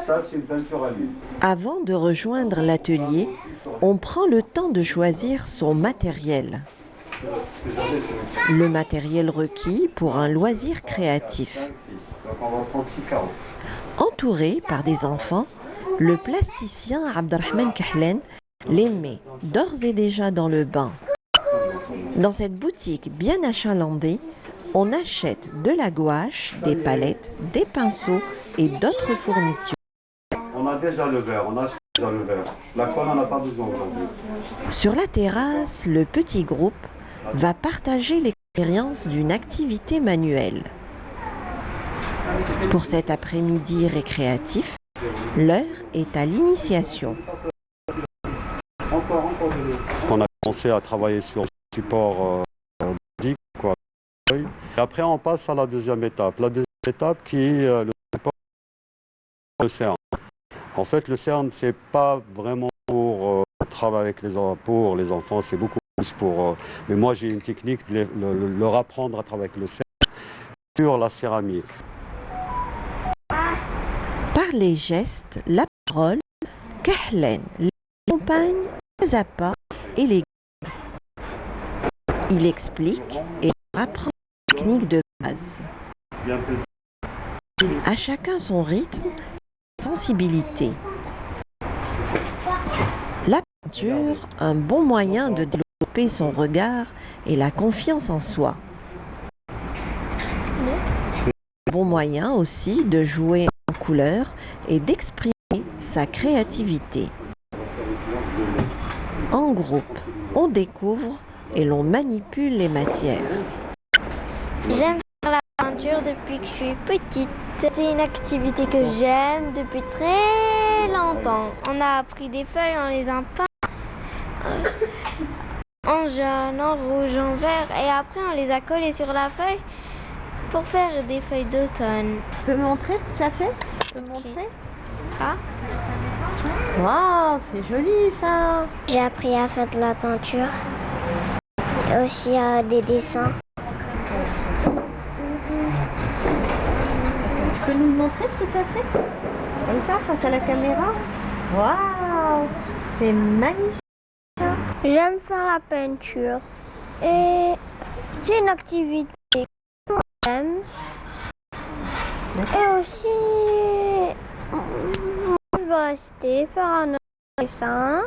Ça, c'est une peinture à l'huile. Avant de rejoindre l'atelier, on prend le temps de choisir son matériel. Le matériel requis pour un loisir créatif. Donc, on va prendre 6 carreaux. Entouré par des enfants, le plasticien Abdelrahman Kahlan les met d'ores et déjà dans le bain. Dans cette boutique bien achalandée, on achète de la gouache, des palettes, des pinceaux et d'autres fournitures. On a déjà le verre, on a déjà le verre. La colle, on n'a pas besoin aujourd'hui. Sur la terrasse, le petit groupe va partager l'expérience d'une activité manuelle. Pour cet après-midi récréatif, l'heure est à l'initiation. Encore de l'eau. On a commencé à travailler sur le support bouddhique, quoi. Et après, on passe à la deuxième étape. La deuxième étape qui est le support, le CERN. En fait, le CERN, c'est pas vraiment pour travailler avec pour les enfants, c'est beaucoup plus pour... mais moi, j'ai une technique de leur apprendre à travailler avec le CERN sur la céramique. Par les gestes, la parole, Kahlan les accompagne pas à pas et les guide. Il explique et leur apprend les techniques de base. Bien petit. À chacun son rythme et sensibilité. La peinture, un bon moyen de développer son regard et la confiance en soi. Un bon moyen aussi de jouer en couleurs et d'exprimer sa créativité. En groupe, on découvre et l'on manipule les matières. J'aime faire la peinture depuis que je suis petite. C'est une activité que j'aime depuis très longtemps. On a pris des feuilles, on les a peintes en jaune, en rouge, en vert et après on les a collées sur la feuille pour faire des feuilles d'automne. Tu peux me montrer ce que tu as fait? Tu peux me montrer ça? Waouh, c'est joli ça. J'ai appris à faire de la peinture et aussi des dessins. Tu peux nous montrer ce que tu as fait? Comme ça, face à la caméra? Waouh, c'est magnifique. J'aime faire la peinture et c'est une activité que j'aime. Et aussi, je vais rester faire un autre dessin.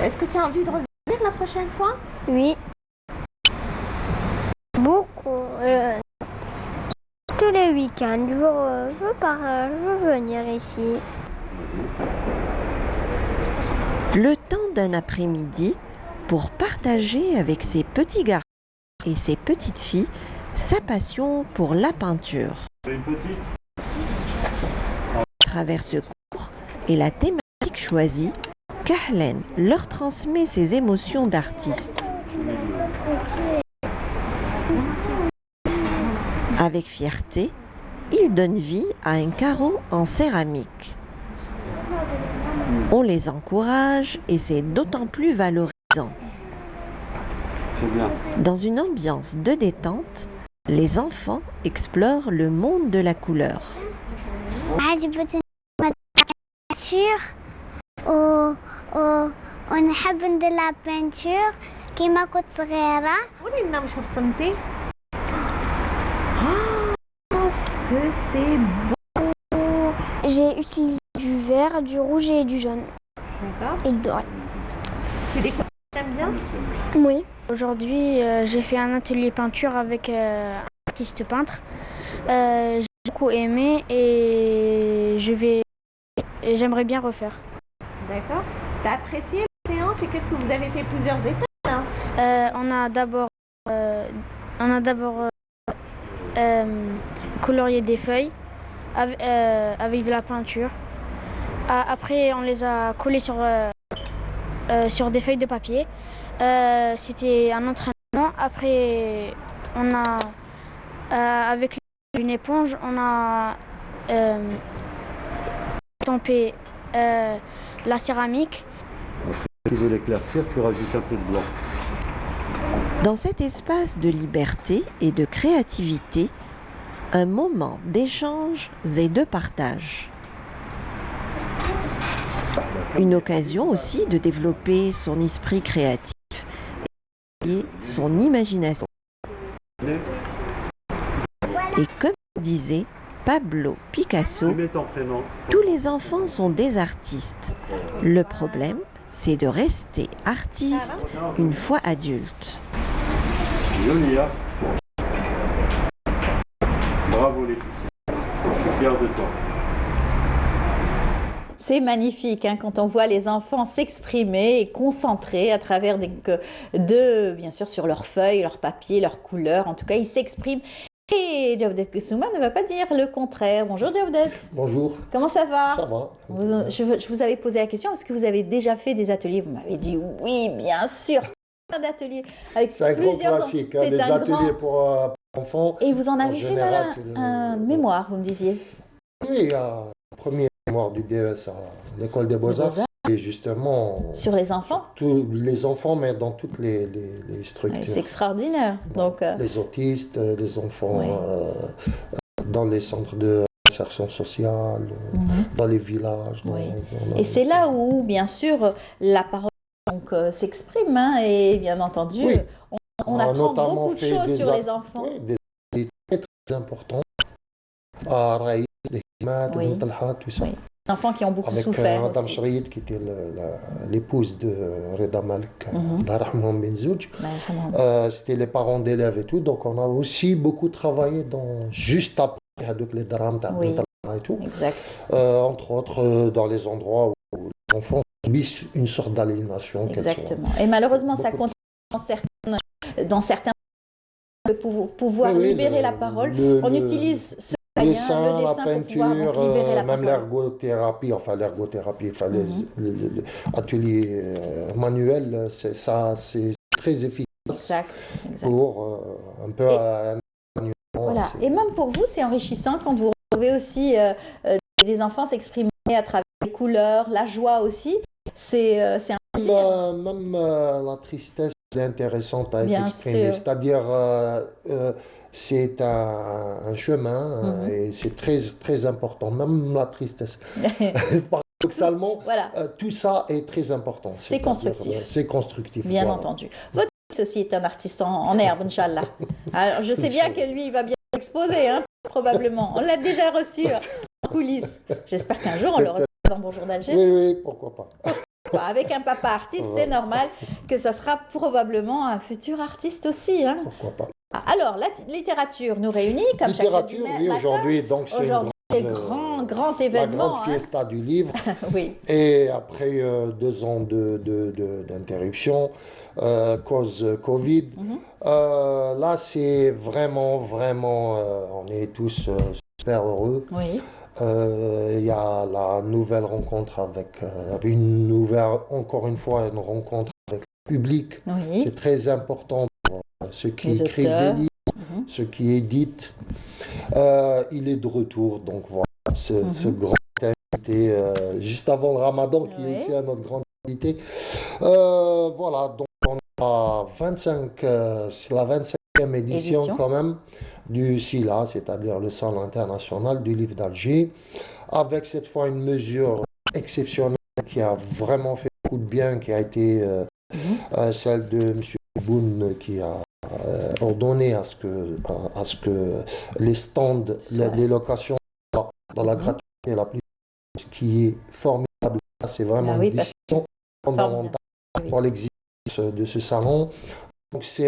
Est-ce que tu as envie de revenir la prochaine fois? Oui, ce week-end, je veux venir ici. Le temps d'un après-midi pour partager avec ses petits garçons et ses petites filles sa passion pour la peinture. Une petite. À travers ce cours et la thématique choisie, Kahlen leur transmet ses émotions d'artiste. Avec fierté, il donne vie à un carreau en céramique. On les encourage et c'est d'autant plus valorisant. C'est bien. Dans une ambiance de détente, les enfants explorent le monde de la couleur. عجبتني البانتور ونحب ندير لا بانتور كيما كنت صغيرة. قولي لنا واش رسمتي؟ que c'est beau. J'ai utilisé du vert, du rouge et du jaune. D'accord. Et du doré. C'est des couleurs que t'aimes bien? Oui. Aujourd'hui, j'ai fait un atelier peinture avec un artiste peintre. J'ai beaucoup aimé et j'aimerais bien refaire. D'accord. T'as apprécié la séance et qu'est-ce que vous avez fait plusieurs étapes là? On a d'abord colorié des feuilles avec de la peinture. Après, on les a collées sur des feuilles de papier. C'était un entraînement. Après, on a avec une éponge, on a estampé la céramique. Si tu veux l'éclaircir, tu rajoutes un peu de blanc. Dans cet espace de liberté et de créativité, un moment d'échange et de partage. Une occasion aussi de développer son esprit créatif et son imagination. Et comme disait Pablo Picasso, Tu mets ton prénom. tous les enfants sont des artistes. Le problème, c'est de rester artiste une fois adulte. Joli, hein? Bravo Laetitia. Je suis fier de toi. C'est magnifique hein, quand on voit les enfants s'exprimer et concentrer à travers bien sûr sur leurs feuilles, leurs papiers, leurs couleurs. En tout cas, ils s'expriment. Et Jawdet Kessouma ne va pas dire le contraire. Bonjour Jawdet. Bonjour. Comment ça va? Ça va. Je vous avais posé la question, est-ce que vous avez déjà fait des ateliers? Vous m'avez dit oui, bien sûr. Plein d'ateliers avec C'est un grand plusieurs classique, enfants. hein, les ateliers pour enfants. Et vous en avez fait général, un mémoire, vous me disiez? Oui, il y a le premier mémoire du DES à l'école des Beaux-Arts. Et justement, sur les enfants? Tous les enfants, mais dans toutes les structures. Ouais, c'est extraordinaire. Donc, les autistes, les enfants oui. Dans les centres d'insertion sociale, dans les villages. Oui. Et c'est là où, bien sûr, la parole s'exprime. Hein, et bien entendu, oui. on apprend beaucoup de choses sur les enfants. Oui, des activités très importantes. À Raïs, des Himat, oui. tout ça. Oui. Des enfants qui ont beaucoup avec souffert Madame aussi. Chrid, qui était l'épouse de Reda Malk, d'Arahman Benzouj. C'était les parents d'élèves et tout. Donc on a aussi beaucoup travaillé juste après les drames et tout. Exact. Entre autres, dans les endroits où les enfants subissent une sorte d'aliénation. Exactement. Et malheureusement, ça continue dans certains pour pouvoir libérer la parole. On utilise ce le le dessin, la dessin peinture, pour libérer la même l'ergothérapie, les ateliers manuels, c'est très efficace. Exact. Pour un peu voilà. Et même pour vous, c'est enrichissant quand vous retrouvez aussi des enfants s'exprimer à travers les couleurs, la joie aussi. C'est un plaisir. Même la tristesse est intéressante à être exprimée. C'est-à-dire, c'est un chemin et c'est très, très important, même la tristesse. Paradoxalement, voilà. Tout ça est très important. C'est constructif. C'est constructif. Bien entendu. Votre fils aussi est un artiste en herbe, Inch'Allah. Alors, je sais bien que lui, il va bien exposer, hein, probablement. On l'a déjà reçu en coulisses. J'espère qu'un jour, on le reçoit dans Bonjour d'Alger. Oui, pourquoi pas. Avec un papa artiste, c'est normal que ça sera probablement un futur artiste aussi. Hein. Pourquoi pas. Alors, la littérature nous réunit comme chaque jeudi Littérature, oui, matin. aujourd'hui, donc c'est Aujourd'hui, grand la événement. grande fiesta du livre. Oui. Et après 2 ans d'interruption, cause Covid, là c'est vraiment, on est tous super heureux. Oui. Il y a la nouvelle rencontre avec, encore une fois, une rencontre avec le public. Oui. C'est très important pour ceux qui Les écrivent auteurs. des livres, ceux qui éditent. Il est de retour, donc voilà, ce grand invité, juste avant le Ramadan, qui est aussi à notre grande invité. Voilà, donc on a 25, c'est la 25e édition quand même du SILA, c'est-à-dire le Salon international du livre d'Alger, avec cette fois une mesure exceptionnelle qui a vraiment fait beaucoup de bien, qui a été celle de M. Boun, qui a ordonné à ce que les stands, les locations dans la gratuité la plus, ce qui est formidable, c'est vraiment une décision fondamentale pour l'existence de ce salon. Donc c'est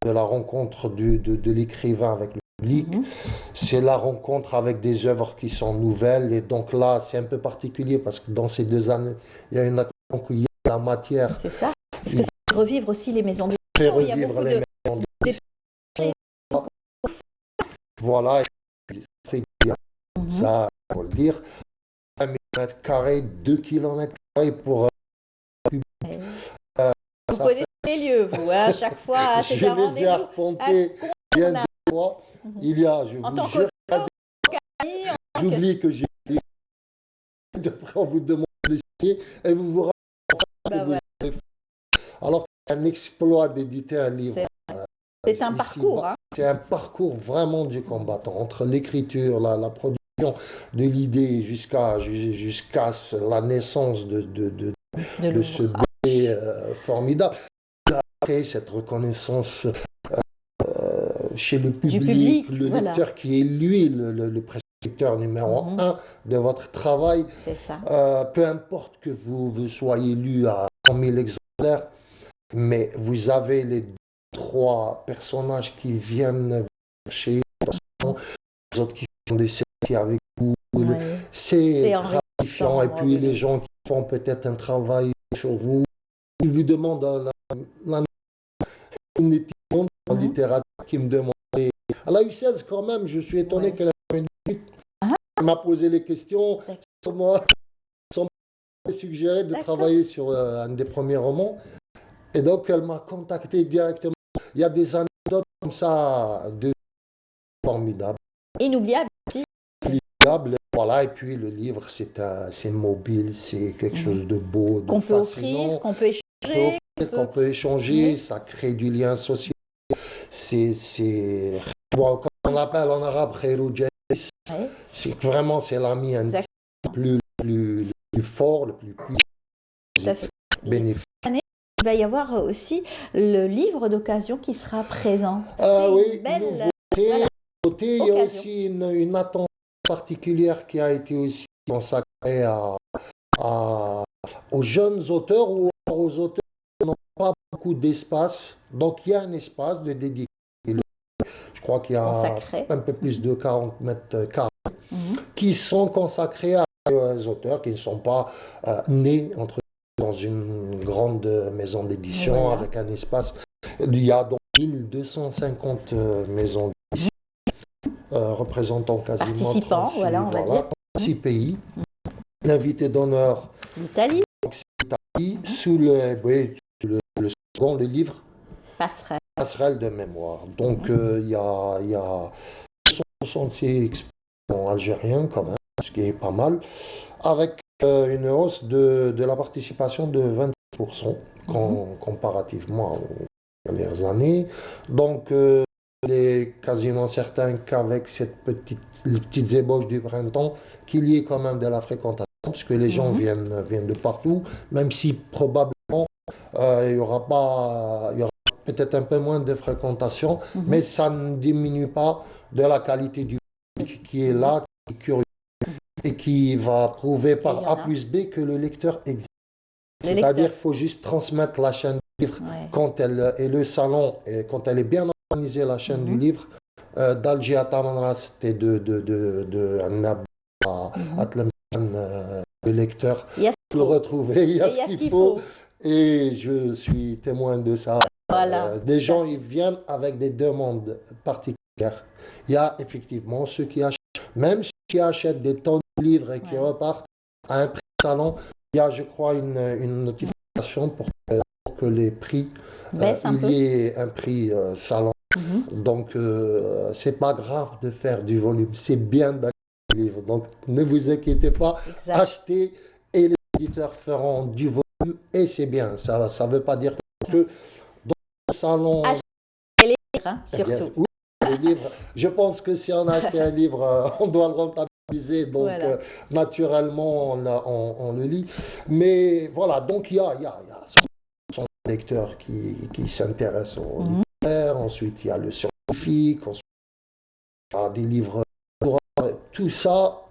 de la rencontre de l'écrivain avec le public, c'est la rencontre avec des œuvres qui sont nouvelles, et donc là c'est un peu particulier parce que dans ces 2 années, il y a la matière. C'est ça, parce que c'est revivre aussi les maisons d'édition. C'est revivre les maisons d'édition. Voilà, ça, il faut le dire. 1 mètre carré, 2 kilomètres carrés pour public. Vous connaissez les lieux, vous, à chaque fois. Je les ai arpentés bien des fois. Il y a, je vous jure, j'oublie que j'ai on vous demande de signer et vous vous rappelez que vous avez fait. Alors c'est un exploit d'éditer un livre. C'est un parcours. C'est un parcours vraiment du combattant, entre l'écriture, la production de l'idée jusqu'à la naissance de ce bébé formidable. Après, cette reconnaissance chez le public, le lecteur qui est lui le prescripteur numéro 1 de votre travail. C'est ça. Peu importe que vous soyez lu à 100 000 exemplaires, mais vous avez les 3 personnages qui viennent vous chercher, les autres qui font des selfies avec vous. C'est gratifiant. Et puis les gens qui font peut-être un travail sur vous, ils vous demandent une étudiante en littérature qui me demandait, à la U16 quand même, je suis étonné qu'elle ait une minute. Elle m'a posé les questions sur moi, sans me suggérer de travailler sur un des premiers romans. Et donc elle m'a contacté directement. Il y a des anecdotes comme ça, formidables. Inoubliables aussi. Inoubliables, voilà. Et puis le livre, c'est mobile, c'est quelque chose de beau, de qu'on peut fascinant. offrir, qu'on peut échanger. Qu'on peut échanger, ça crée du lien social. C'est bon, comme on appelle en arabe khairu jalis, c'est vraiment c'est l'ami intime le plus fort, le plus puissant, bénéfique. Il va y avoir aussi le livre d'occasion qui sera présent. Oui, nouveauté. Il y a aussi une attention particulière qui a été aussi consacrée aux jeunes auteurs ou aux auteurs qui n'ont pas beaucoup d'espace. Donc il y a un espace de dédicace. Je crois qu'il y a un peu plus de 40 mètres carrés qui sont consacrés à des auteurs qui ne sont pas nés dans une grande maison d'édition avec un espace. Il y a donc 1250 maisons d'édition représentant quasiment participants, 36, on va dire. 6 pays. L'invité d'honneur, l'Italie, sous le second, le livre Passerelle de mémoire. Donc il y a 166 exposants algériens quand même, ce qui est pas mal, avec une hausse de la participation de 20% comparativement aux dernières années. Donc il est quasiment certain qu'avec les petites ébauches du printemps, qu'il y ait quand même de la fréquentation, puisque les gens viennent de partout, même si probablement il y aura peut-être un peu moins de fréquentation, mais ça ne diminue pas de la qualité du public qui est là, qui est curieux, et qui va prouver par A plus B que le lecteur existe. C'est-à-dire qu'il faut juste transmettre la chaîne du livre quand elle et le salon, et quand elle est bien organisée, la chaîne du livre, d'Alger à Tamanras et de Annab à Tlemcen, le lecteur, le retrouver, il y a ce qu'il faut. Et je suis témoin de ça. Des gens, ils viennent avec des demandes particulières. Il y a effectivement ceux qui achètent, même ceux qui achètent des tonnes de livres et qui repartent à un prix salon, il y a, je crois, une notification pour que les prix, il y ait un prix salon. Donc, c'est pas grave de faire du volume, c'est bien d'acheter des livres. Donc, ne vous inquiétez pas, achetez et les éditeurs feront du volume et c'est bien. Ça ne veut pas dire que dans le salon... Achetez les livres, surtout. Oui, les livres. Je pense que si on a acheté un livre, on doit le rentabiliser. Donc, naturellement, on le lit. Mais voilà, donc il y a son lecteur qui s'intéresse au littéraire. Ensuite, il y a le scientifique. Ensuite, il y a des livres. Tout ça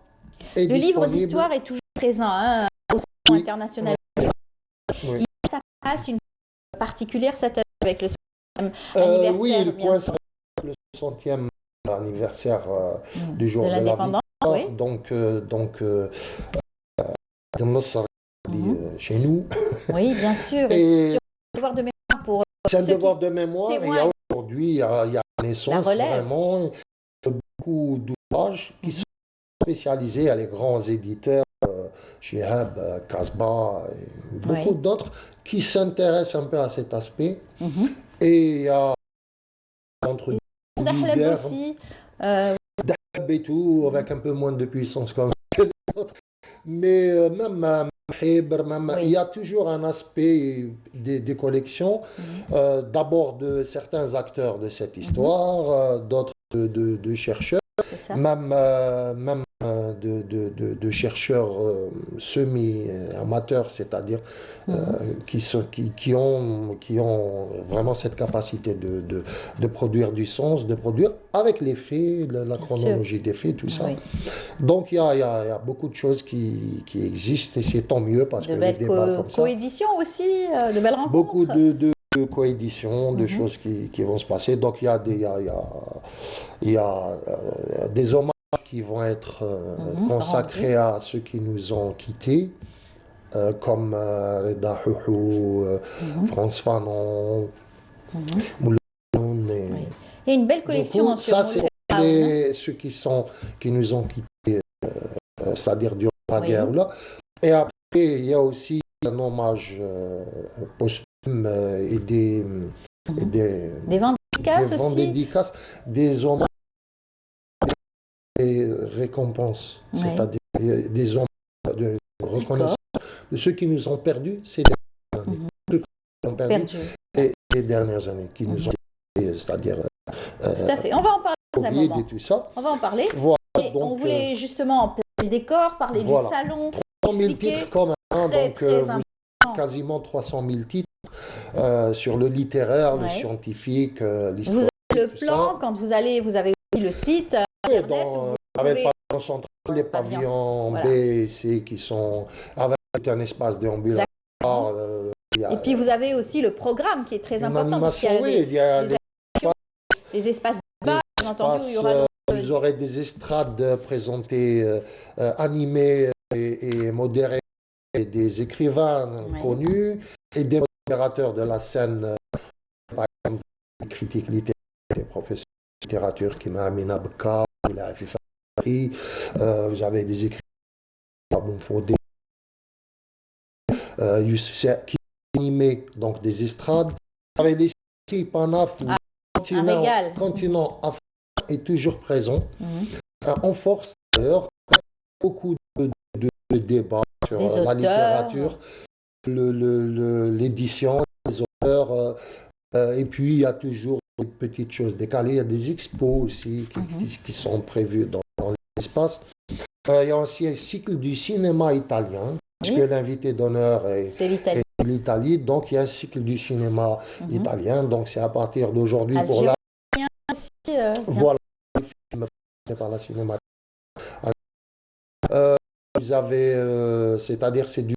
est disponible. Le livre d'histoire est toujours présent au Salon international. Il y a sa place, une particulière cette année avec le 60e anniversaire. Oui, le point, c'est le 60e anniversaire du jour de l'indépendance. Donc, chez nous. Oui, bien sûr. Et c'est un devoir de mémoire pour. C'est un devoir de mémoire. Il y a aujourd'hui, il y a naissance vraiment beaucoup d'ouvrages qui sont spécialisés. Il y a les grands éditeurs, Shihab, Kasbah, et beaucoup d'autres qui s'intéressent un peu à cet aspect. Et il y a entre Dahleb aussi. Dahleb et tout, avec un peu moins de puissance que les autres. Mais même il y a toujours un aspect des collections, d'abord de certains acteurs de cette histoire, d'autres de chercheurs, même de chercheurs semi-amateurs, c'est-à-dire qui ont vraiment cette capacité de produire du sens, de produire avec les faits, la chronologie des faits, tout ça. Donc il y a beaucoup de choses qui existent et c'est tant mieux parce que les débats comme ça... Coéditions aussi, de belles rencontres. Beaucoup de coéditions, de choses qui vont se passer. Donc il y a des hommages qui vont être consacrés à ceux qui nous ont quittés, comme Reda Houhou, France Fanon, Mouloun. Il y a une belle collection. Ça, c'est ceux qui nous ont quittés, c'est-à-dire durant la guerre. Là. Et après, il y a aussi un hommage posthume et des ventes dédicaces, des hommages, des récompenses, c'est-à-dire des hommages de reconnaissance de ceux qui nous ont perdus ces dernières années. Ceux qui nous ont perdus les dernières années, qui nous ont c'est-à-dire... Tout à fait. On va en parler dans un moment. Et tout ça. On va en parler. Voilà, et donc, on voulait justement parler du décor, parler du salon. 300 000 titres quand même. Donc, vous avez quasiment 300 000 titres sur le littéraire, le scientifique, l'histoire. Vous avez le plan, quand vous allez, vous avez aussi le site internet. Avec le pavillon central, les pavillons B et C qui sont avec un espace déambulatoire. Et puis vous avez aussi le programme qui est très important. Parce qu'il y a des espaces de débat, bien entendu, où il y aura vous aurez des estrades présentées, animées et modérées, et des écrivains connus et des modérateurs de la scène, par exemple des critiques littéraires, des professeurs de littérature qui Amina Bka, vous avez des écrivains Fodé, qui animés, donc des estrades. Vous avez les sites Panaf, le continent africain est toujours présent. En force d'ailleurs, beaucoup de débats sur la littérature, l'édition, les auteurs, et puis il y a toujours des petites choses décalées. Il y a des expos aussi qui sont prévues dans l'espace. Il y a aussi un cycle du cinéma italien, puisque l'invité d'honneur est l'Italie. Donc il y a un cycle du cinéma italien. Donc c'est à partir d'aujourd'hui pour la... Voilà, par la cinéma. Vous avez, c'est-à-dire c'est du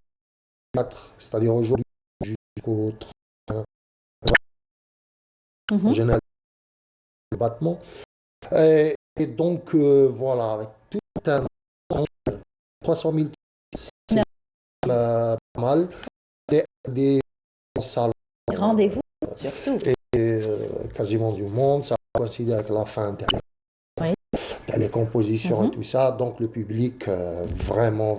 24, c'est-à-dire aujourd'hui jusqu'au 30 en général le battement. Et donc, voilà, avec tout un 300 000 c'est pas mal. Des salons. Rendez-vous, surtout. Et quasiment du monde, ça coïncide avec la fin de les compositions et tout ça. Donc, le public, vraiment.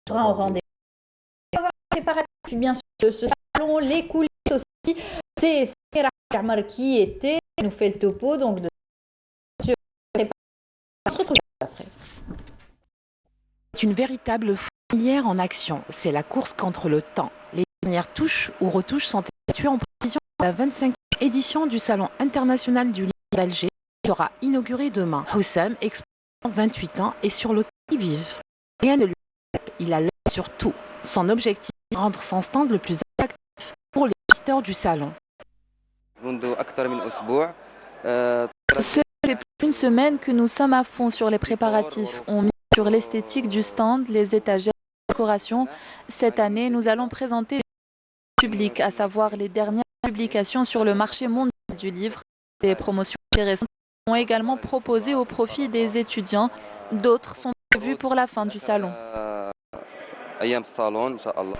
Sera en rendez-vous. On va préparer bien sûr ce salon, les coulisses aussi. C'est Rahma qui était, nous fait le topo, donc de on se retrouve après. C'est une véritable fourmilière en action. C'est la course contre le temps. Les dernières touches ou retouches sont effectuées en prévision de la 25e édition du Salon international du livre d'Alger qui sera inauguré demain. Houssam, expert 28 ans, est sur le qui-vive. Rien ne lui échappe. Il a l'œil sur tout. Son objectif est de rendre son stand le plus attractif pour les visiteurs du salon. Cela fait plus d'une semaine que nous sommes à fond sur les préparatifs. On mise sur l'esthétique du stand, les étagères, les décorations. Cette année, nous allons présenter le public, à savoir les dernières publications sur le marché mondial du livre. Des promotions intéressantes sont également proposées au profit des étudiants. D'autres sont prévues pour la fin du salon.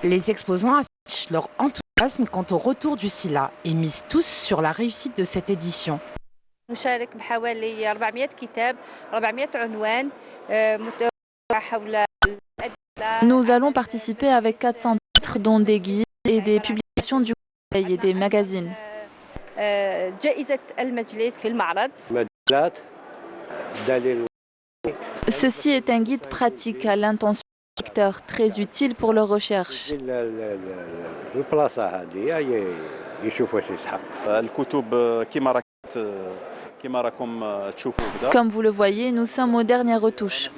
Les exposants affichent leur enthousiasme quant au retour du SILA et misent tous sur la réussite de cette édition. نشارك بحوالي 400 كتاب 400 عنوان حول. Nous allons participer avec 400 titres dont des guides et des publications du conseil et des magazines. جائزة المجلس في المعرض. Ceci est un guide pratique à l'intention du lecteur, très utile pour leurs recherches. Comme vous le voyez, nous sommes aux dernières retouches.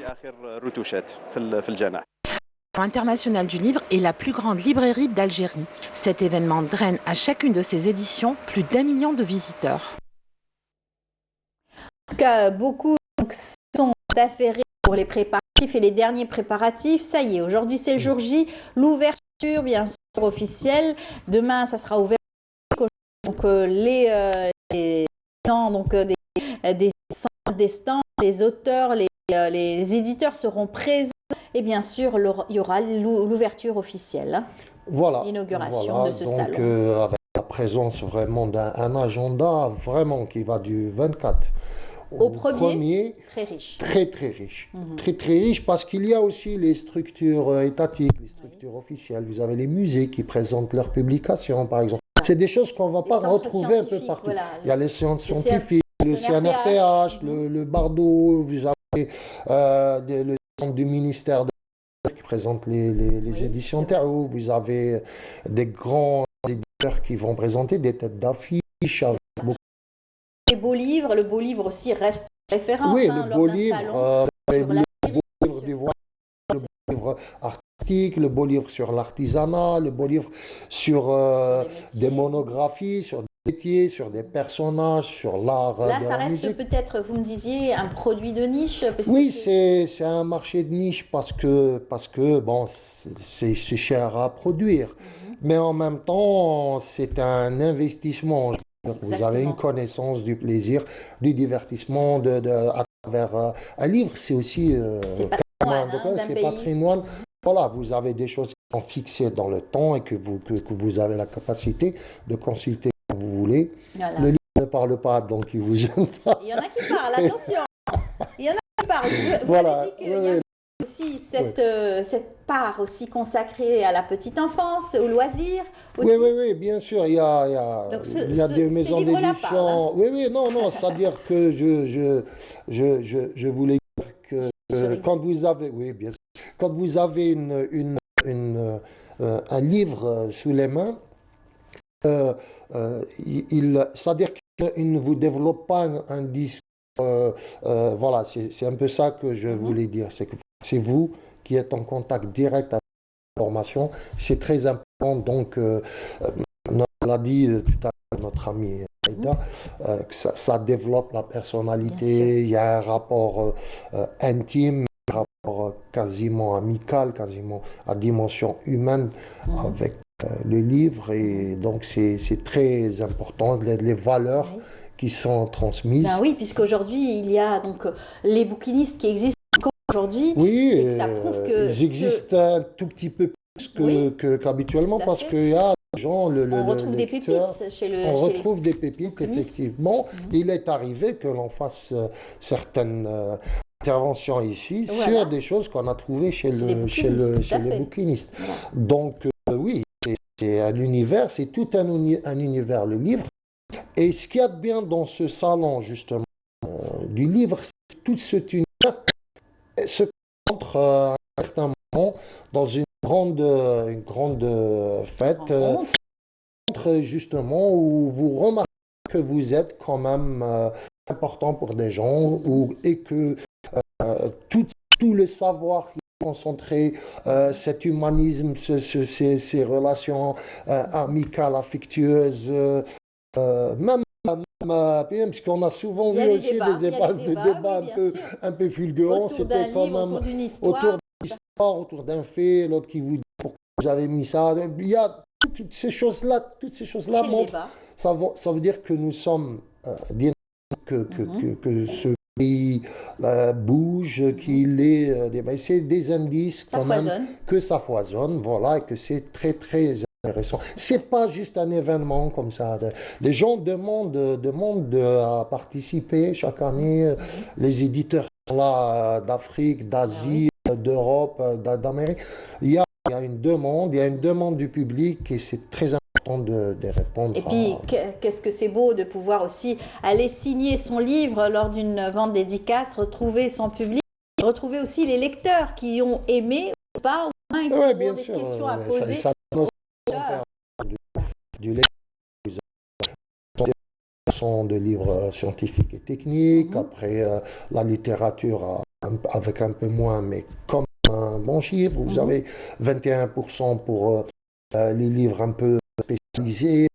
International du livre est la plus grande librairie d'Algérie. Cet événement draine à chacune de ses éditions plus d'1 million de visiteurs. En tout cas, beaucoup sont affairés pour les préparatifs et les derniers préparatifs. Ça y est, aujourd'hui c'est le jour J, l'ouverture bien sûr officielle. Demain, ça sera ouvert. Donc les des stands, les auteurs, les éditeurs seront présents et bien sûr il y aura l'ouverture officielle, voilà, l'inauguration de ce donc, salon. Avec la présence vraiment d'un agenda vraiment qui va du 24 au premier, très riche. Très riche. Très riche parce qu'il y a aussi les structures étatiques, les structures officielles. Vous avez les musées qui présentent leurs publications par exemple. C'est des choses qu'on ne va pas retrouver un peu partout. Voilà, il y a les centres scientifiques, le CNRPH, le Bardo, vous avez le centre du ministère qui présente les éditions Théo, vous avez des grands éditeurs qui vont présenter des têtes d'affiche. Les beaux livres, le beau livre aussi reste référence. Oui, le beau livre, le beau livre du voyage, le beau livre artistique, le beau livre sur l'artisanat, le beau livre sur des monographies, sur des métiers, sur des personnages, sur l'art. Là, ça reste peut-être, vous me disiez, un produit de niche. Oui, c'est un marché de niche parce que bon, c'est cher à produire. Mais en même temps, c'est un investissement. Vous avez une connaissance du plaisir, du divertissement à travers un livre. C'est aussi c'est patrimoine. Voilà, vous avez des choses qui sont fixées dans le temps et que vous avez la capacité de consulter quand vous voulez. Voilà. Le livre ne parle pas, donc il ne vous gêne pas. Il y en a qui parlent, attention. Il y en a qui parlent. Vous avez dit qu'il y a aussi cette part aussi consacrée à la petite enfance, au loisir. Aussi. Oui, bien sûr. Il y a des maisons d'édition. Oui, non, c'est-à-dire que je voulais dire que quand vous avez, bien sûr, quand vous avez un livre sous les mains, c'est-à-dire qu'il ne vous développe pas un discours. Voilà, c'est un peu ça que je voulais dire. C'est vous qui êtes en contact direct avec l'information. C'est très important. Donc, on l'a dit tout à l'heure, notre ami Aïda, que ça développe la personnalité. Il y a un rapport intime. rapport quasiment amical, quasiment à dimension humaine avec le livre. Et donc, c'est très important, les valeurs qui sont transmises. Ben oui, puisqu'aujourd'hui, il y a donc les bouquinistes qui existent encore aujourd'hui. Oui, c'est que ça prouve que ils existent un tout petit peu plus qu'habituellement parce qu'il y a des gens, on retrouve des pépites chez le... On retrouve des pépites, effectivement. Il est arrivé que l'on fasse certaines interventions ici sur des choses qu'on a trouvées chez les bouquinistes. Voilà. Donc, oui, c'est un univers, c'est tout un univers, le livre. Et ce qu'il y a de bien dans ce salon, justement, du livre, c'est tout cet univers se rencontre à un certain moment dans une grande fête, justement, où vous remarquez que vous êtes quand même important pour des gens et que tout le savoir qui est concentré, cet humanisme, ces relations amicales, affectueuses, même parce qu'on a souvent vu aussi des espaces de débat un peu fulgurants, c'était quand même autour d'une histoire, autour d'un fait, l'autre qui vous dit pourquoi vous avez mis ça. Il y a toutes ces choses-là montrent, ça veut dire que nous sommes que ce pays bouge, qu'il est... c'est des indices quand même que ça foisonne, voilà, et que c'est très très intéressant. C'est pas juste un événement comme ça. Les gens demandent à participer chaque année. Les éditeurs sont là d'Afrique, d'Asie, d'Europe, d'Amérique. Il y a une demande du public et c'est très important de répondre. Et puis, qu'est-ce que c'est beau de pouvoir aussi aller signer son livre lors d'une vente dédicace, retrouver son public, retrouver aussi les lecteurs qui ont aimé ou pas, ou moins, qui ont des questions à poser. Du sont de livres scientifiques et techniques, après la littérature avec un peu moins, mais comme un bon chiffre, vous avez 21% pour les livres un peu spécialisés.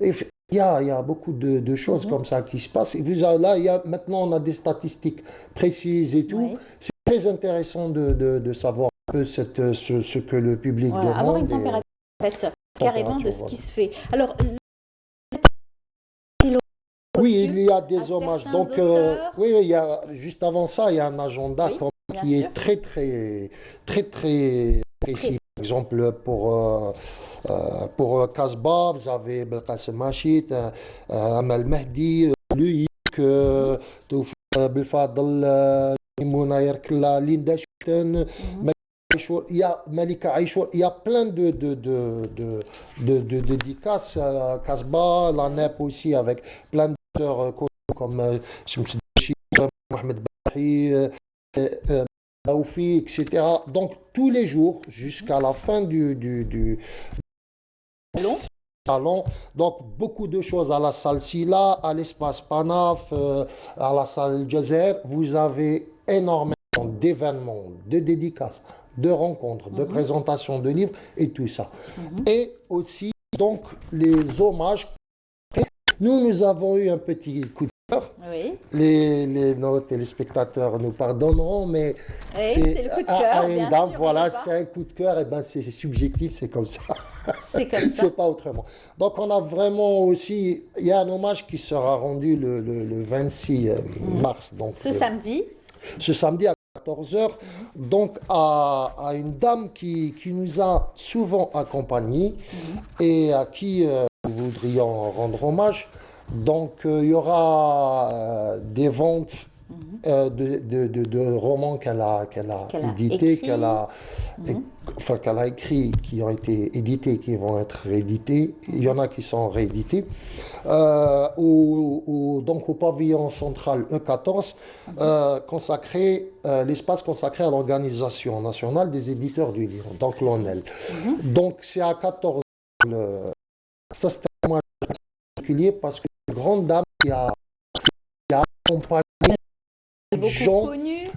Et il y a beaucoup de choses comme ça qui se passent. Et maintenant, on a des statistiques précises et tout. C'est très intéressant de savoir un peu ce que le public demande. Avoir une température carrément de ce qui se fait. Alors, oui, il y a des hommages. Donc, il y a, juste avant ça, il y a un agenda qui est très précis. Par exemple, pour Casbah, vous avez Belkacem Machit, Amal Mahdi, Luik, Toufik Belfadel, Mouna Yerkla, Linda Shuten, il y a Malika Aïchour, il y a plein de dédicaces. Casbah, la NEP aussi, avec plein d'auteurs comme Shamsi Mohamed Bahi, Daoufi, etc. Donc, tous les jours, jusqu'à la fin du salon, donc beaucoup de choses à la salle Sila, à l'espace Panaf, à la salle Jazer. Vous avez énormément d'événements, de dédicaces, de rencontres, de présentations de livres et tout ça. Et aussi, donc, les hommages. Nous avons eu un petit coup de cœur. Nos téléspectateurs nous pardonneront, mais c'est le coup de cœur, bien sûr, voilà, c'est un coup de cœur, et ben c'est subjectif, c'est comme ça. C'est comme ça. C'est pas autrement. Donc on a vraiment aussi, il y a un hommage qui sera rendu le 26 mars. Donc, ce samedi à 14h, donc à une dame qui nous a souvent accompagnés et à qui nous voudrions rendre hommage. Donc il y aura des ventes de romans qu'elle a édités, qu'elle a écrits, qui ont été édités, qui vont être réédités. Il y en a qui sont réédités. Donc au pavillon central E14, l'espace consacré à l'Organisation nationale des éditeurs du livre, donc l'ONEL. Donc c'est à 14h. Ça c'est un moment particulier parce que c'est une grande dame qui a accompagné des gens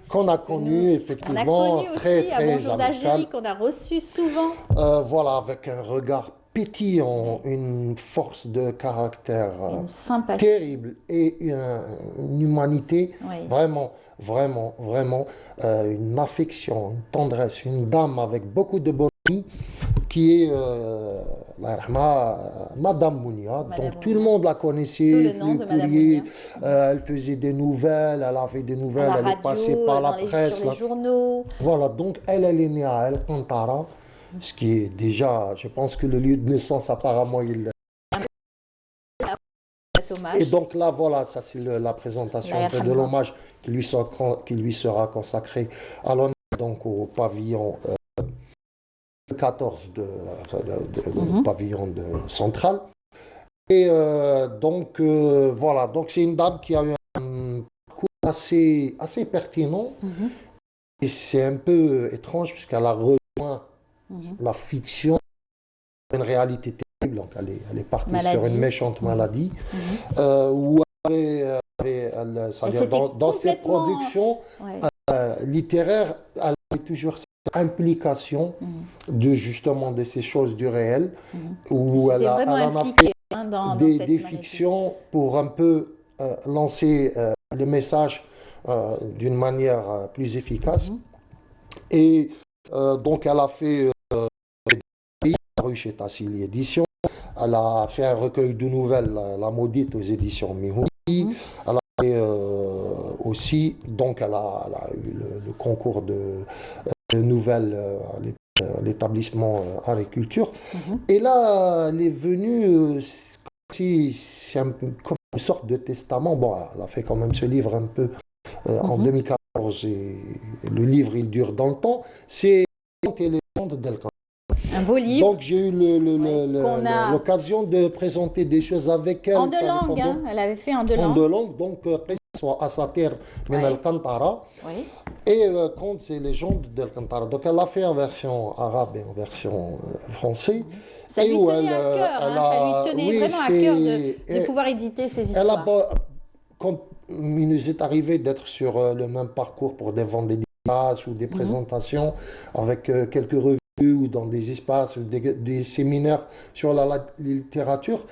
qu'on a connus, effectivement, très, très amicales. Bonjour d'Algérie qu'on a reçu souvent. Voilà, avec un regard pétillant, une force de caractère Une sympathie. terrible et une humanité Oui. vraiment, vraiment, vraiment, une affection, une tendresse, une dame avec beaucoup de bonhomie qui est Allah yarhamha, Madame Mounia. Donc tout le monde la connaissait, sous le nom de Madame courrier, Mounia. elle faisait des nouvelles, elle a fait des nouvelles, À la elle est radio, passée par la presse. sur les journaux. Voilà, donc elle est née à El Kantara, ce qui est déjà, je pense que le lieu de naissance apparemment il... Et donc là, voilà, ça c'est la présentation un peu de l'hommage qui lui sera consacré à l'honneur, donc au pavillon 14 pavillon central. Et donc voilà, donc c'est une dame qui a eu un cours assez pertinent. Et c'est un peu étrange puisqu'elle a rejoint la fiction, une réalité terrible. Donc elle est partie sur une méchante maladie où c'est-à-dire dans ses productions littéraires, elle avait toujours cette implication de justement de ces choses du réel où elle en a fait des fictions pour un peu lancer le message d'une manière plus efficace. Et donc elle a fait paru chez Tassili Éditions. Elle a fait un recueil de nouvelles, La Maudite, aux éditions Mihoui. Elle a fait aussi, donc elle a eu le concours de nouvelles à l'établissement Agriculture. Et là, elle est venue, c'est un peu comme une sorte de testament. Bon, elle a fait quand même ce livre un peu en 2014, et le livre il dure dans le temps. C'est Les légendes d'El Kantara. Un beau livre. Donc j'ai eu l'occasion de présenter des choses avec elle. En deux langues, hein. Elle avait fait en deux langues. En deux langues, donc soit Asatir min El Kantara et Contes et légendes d'El Kantara. Donc elle l'a fait en version arabe et en version française. Ça lui tenait à cœur, ça lui tenait vraiment à cœur de pouvoir éditer ces histoires. Quand il nous est arrivé d'être sur le même parcours pour des ventes d'éditions ou des présentations avec quelques revues ou dans des espaces ou des séminaires sur la littérature,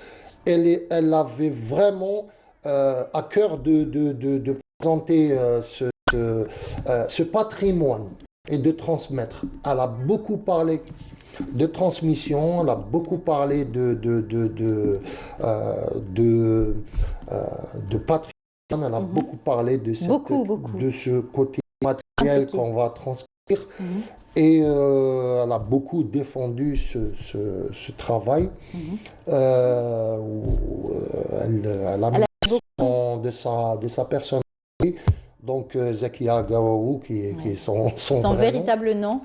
elle avait vraiment à cœur de présenter ce patrimoine et de transmettre. Elle a beaucoup parlé de transmission, elle a beaucoup parlé de patrimoine, elle a beaucoup parlé de ce côté matériel qu'on va transcrire. Et elle a beaucoup défendu ce travail. Elle a mis de sa personnalité. Donc Zakia Gawaou, qui est son véritable nom.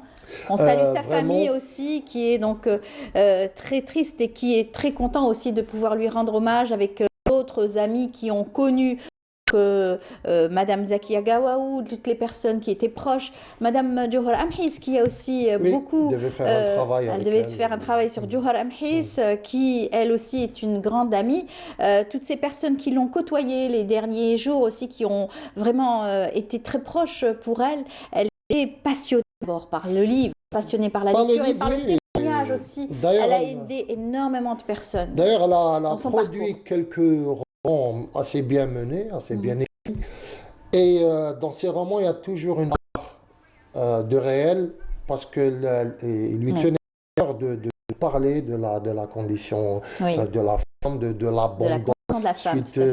On salue sa famille aussi, qui est donc très triste et qui est très content aussi de pouvoir lui rendre hommage avec d'autres amis qui ont connu Madame Zakia Gawaou, toutes les personnes qui étaient proches, Madame Djouhar Amhis qui a aussi beaucoup... Elle devait faire un travail sur Djouhar Amhis, qui elle aussi est une grande amie. Toutes ces personnes qui l'ont côtoyée les derniers jours aussi, qui ont vraiment été très proches pour elle. Elle est passionnée d'abord par le livre, passionnée par la lecture et par le témoignage aussi. Elle a aidé énormément de personnes. D'ailleurs, elle a produit quelques romans assez bien menés, assez bien écrits. Et dans ces romans, il y a toujours une part de réel, parce qu'il lui tenait à cœur de parler de la condition de la femme, de l'abandon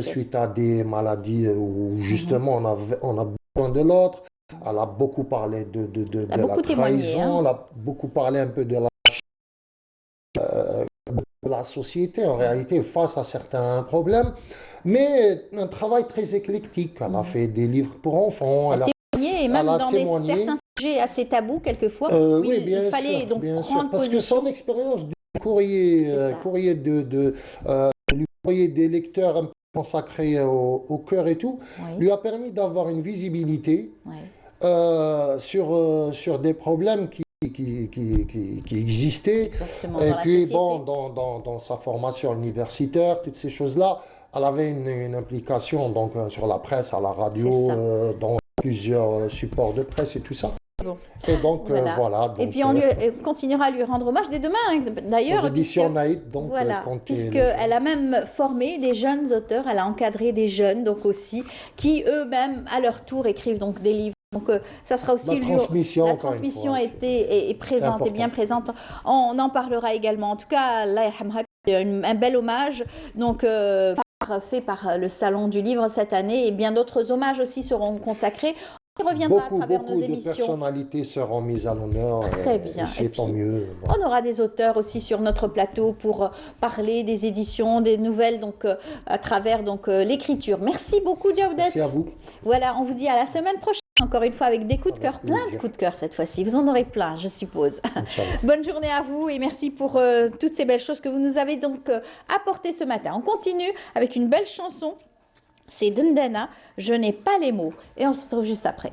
suite à des maladies où justement on a besoin de l'autre. Elle a beaucoup parlé de la trahison, elle a beaucoup parlé un peu de la société en réalité face à certains problèmes, mais un travail très éclectique. Elle a fait des livres pour enfants. Elle a témoigné, et même dans certains sujets assez tabous quelquefois. Oui, bien sûr, donc prendre parce que son expérience du courrier des lecteurs un peu consacrés au cœur et tout, lui a permis d'avoir une visibilité sur des problèmes qui existaient. Et puis bon, dans sa formation universitaire, toutes ces choses-là, elle avait une implication donc sur la presse, à la radio, dans plusieurs supports de presse et tout ça. Bon. Et donc, voilà. Donc, et puis, on continuera à lui rendre hommage dès demain, d'ailleurs. Aux éditions Naïd, donc. Voilà, puisqu'elle a même formé des jeunes auteurs, elle a encadré des jeunes, donc aussi, qui eux-mêmes, à leur tour, écrivent donc des livres. Donc, ça sera aussi la transmission est présente, est bien présente. On en parlera également. En tout cas, Allah yarhamha, un bel hommage. Donc, fait par le Salon du Livre cette année, et bien d'autres hommages aussi seront consacrés. On reviendra à travers nos émissions. Beaucoup de personnalités seront mises à l'honneur. Très bien. C'est tant mieux. On aura des auteurs aussi sur notre plateau pour parler des éditions, des nouvelles, donc à travers l'écriture. Merci beaucoup, Jawdet. Merci à vous. Voilà, on vous dit à la semaine prochaine. Encore une fois avec des coups de cœur, plein de coups de cœur cette fois-ci. Vous en aurez plein, je suppose. Bonne journée à vous et merci pour toutes ces belles choses que vous nous avez donc apportées ce matin. On continue avec une belle chanson. C'est Dendana, je n'ai pas les mots. Et on se retrouve juste après.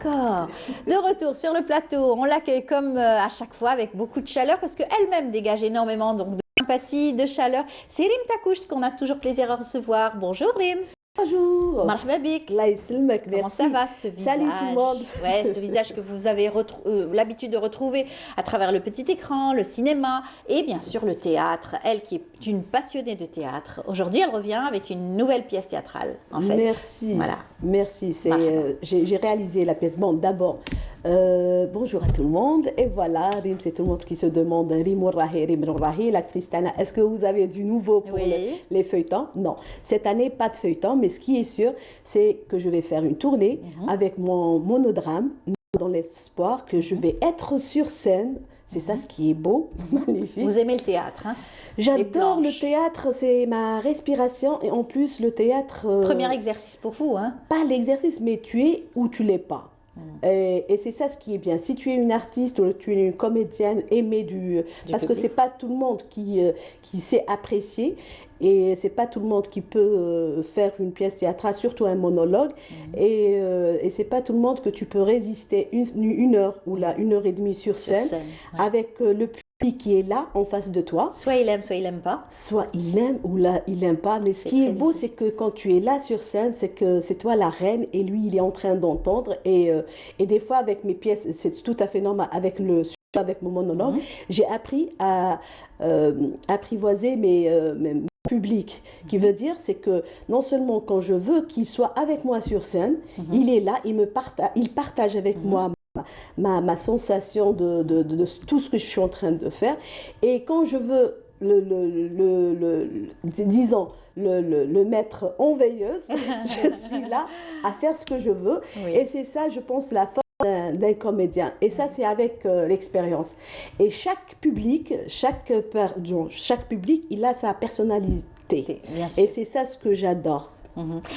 D'accord. De retour sur le plateau, on l'accueille comme à chaque fois avec beaucoup de chaleur parce qu'elle-même dégage énormément donc, de sympathie, de chaleur. C'est Rim Takouch qu'on a toujours plaisir à recevoir. Bonjour Rim. Bonjour. Marhaba bik. Comment ça va ce visage? Salut tout le monde. Ouais, ce visage que vous avez l'habitude de retrouver à travers le petit écran, le cinéma et bien sûr le théâtre. Elle qui est une passionnée de théâtre. Aujourd'hui, elle revient avec une nouvelle pièce théâtrale. En fait. Merci. Voilà. Merci. J'ai réalisé la pièce. Bon, d'abord, bonjour à tout le monde. Et voilà, Rim, c'est tout le monde qui se demande Rim Rahi, l'actrice Tana. Est-ce que vous avez du nouveau pour les feuilletons? Non. Cette année, pas de feuilleton. Mais ce qui est sûr, c'est que je vais faire une tournée avec mon monodrame, dans l'espoir que je vais être sur scène. C'est ça ce qui est beau, magnifique. Vous aimez le théâtre, hein? J'adore le théâtre, c'est ma respiration. Et en plus, le théâtre... Premier exercice pour vous, hein? Pas l'exercice, mais tu es ou tu l'es pas. Et c'est ça ce qui est bien. Si tu es une artiste ou tu es une comédienne aimée parce que c'est pas tout le monde qui sait apprécier. Et c'est pas tout le monde qui peut faire une pièce théâtrale, surtout un monologue. Et c'est pas tout le monde que tu peux résister une heure ou là 1h30 sur scène, avec le public qui est là en face de toi. Soit il aime, soit il aime pas. Soit il aime ou là il aime pas. Mais ce qui est beau, c'est que quand tu es là sur scène, c'est que c'est toi la reine et lui il est en train d'entendre. Et des fois avec mes pièces, c'est tout à fait normal. Avec mon monologue, j'ai appris à apprivoiser mes public, qui veut dire c'est que non seulement quand je veux qu'il soit avec moi sur scène, il est là, il partage avec moi ma sensation de tout ce que je suis en train de faire, et quand je veux disons le mettre en veilleuse, je suis là à faire ce que je veux, et c'est ça je pense la force d'un comédien, et ça c'est avec l'expérience. Et chaque public il a sa personnalité, et c'est ça ce que j'adore.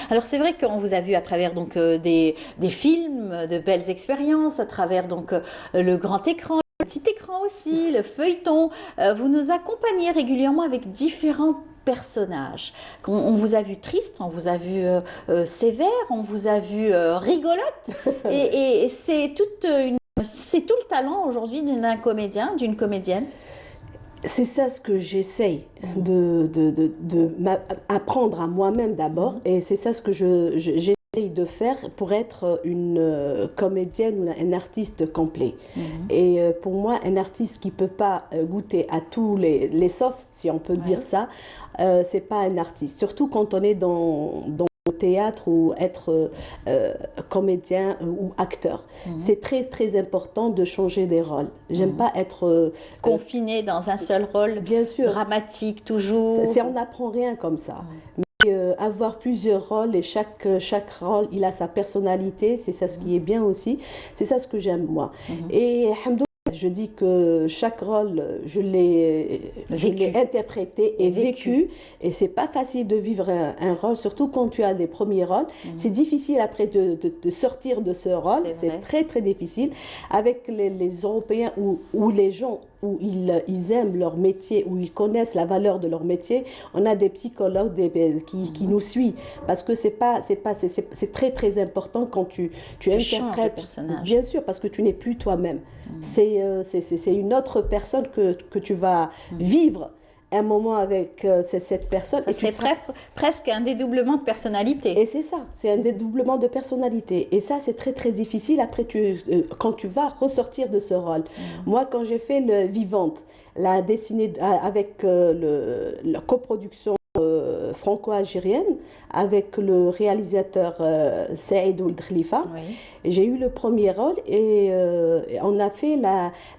Alors c'est vrai qu'on vous a vu à travers donc des films, de belles expériences, à travers donc le grand écran, le petit écran aussi, le feuilleton. Vous nous accompagnez régulièrement avec différents personnages. On vous a vu triste, on vous a vu sévère, on vous a vu rigolote, et c'est tout le talent aujourd'hui d'un comédien, d'une comédienne. C'est ça ce que j'essaye d'apprendre à moi-même d'abord, et c'est ça ce que j'essaye de faire pour être une comédienne ou un artiste complet. Et pour moi, un artiste qui ne peut pas goûter à tous les sauces, si on peut dire ça, c'est pas un artiste. Surtout quand on est dans le théâtre ou être comédien ou acteur. C'est très très important de changer des rôles. J'aime pas être confiné dans un seul rôle, bien sûr, dramatique toujours. On n'apprend rien comme ça. Mais avoir plusieurs rôles, et chaque rôle il a sa personnalité, c'est ça ce qui est bien aussi. C'est ça ce que j'aime moi. Et alhamdoulilah, je dis que chaque rôle, je l'ai interprété et vécu. Et c'est pas facile de vivre un rôle, surtout quand tu as des premiers rôles. C'est difficile après de sortir de ce rôle. C'est très très difficile. Avec les Européens ou les gens où ils aiment leur métier, où ils connaissent la valeur de leur métier, on a des psychologues qui nous suivent, parce que c'est très très important quand tu interprètes, bien sûr, parce que tu n'es plus toi-même. C'est une autre personne que tu vas vivre un moment avec cette personne. Ça serait presque un dédoublement de personnalité. Et c'est ça, c'est un dédoublement de personnalité. Et ça, c'est très très difficile après quand tu vas ressortir de ce rôle. Moi, quand j'ai fait le Vivante, la dessinée avec la coproduction franco-algérienne, avec le réalisateur Saïd Ould Khalifa. J'ai eu le premier rôle, et on a fait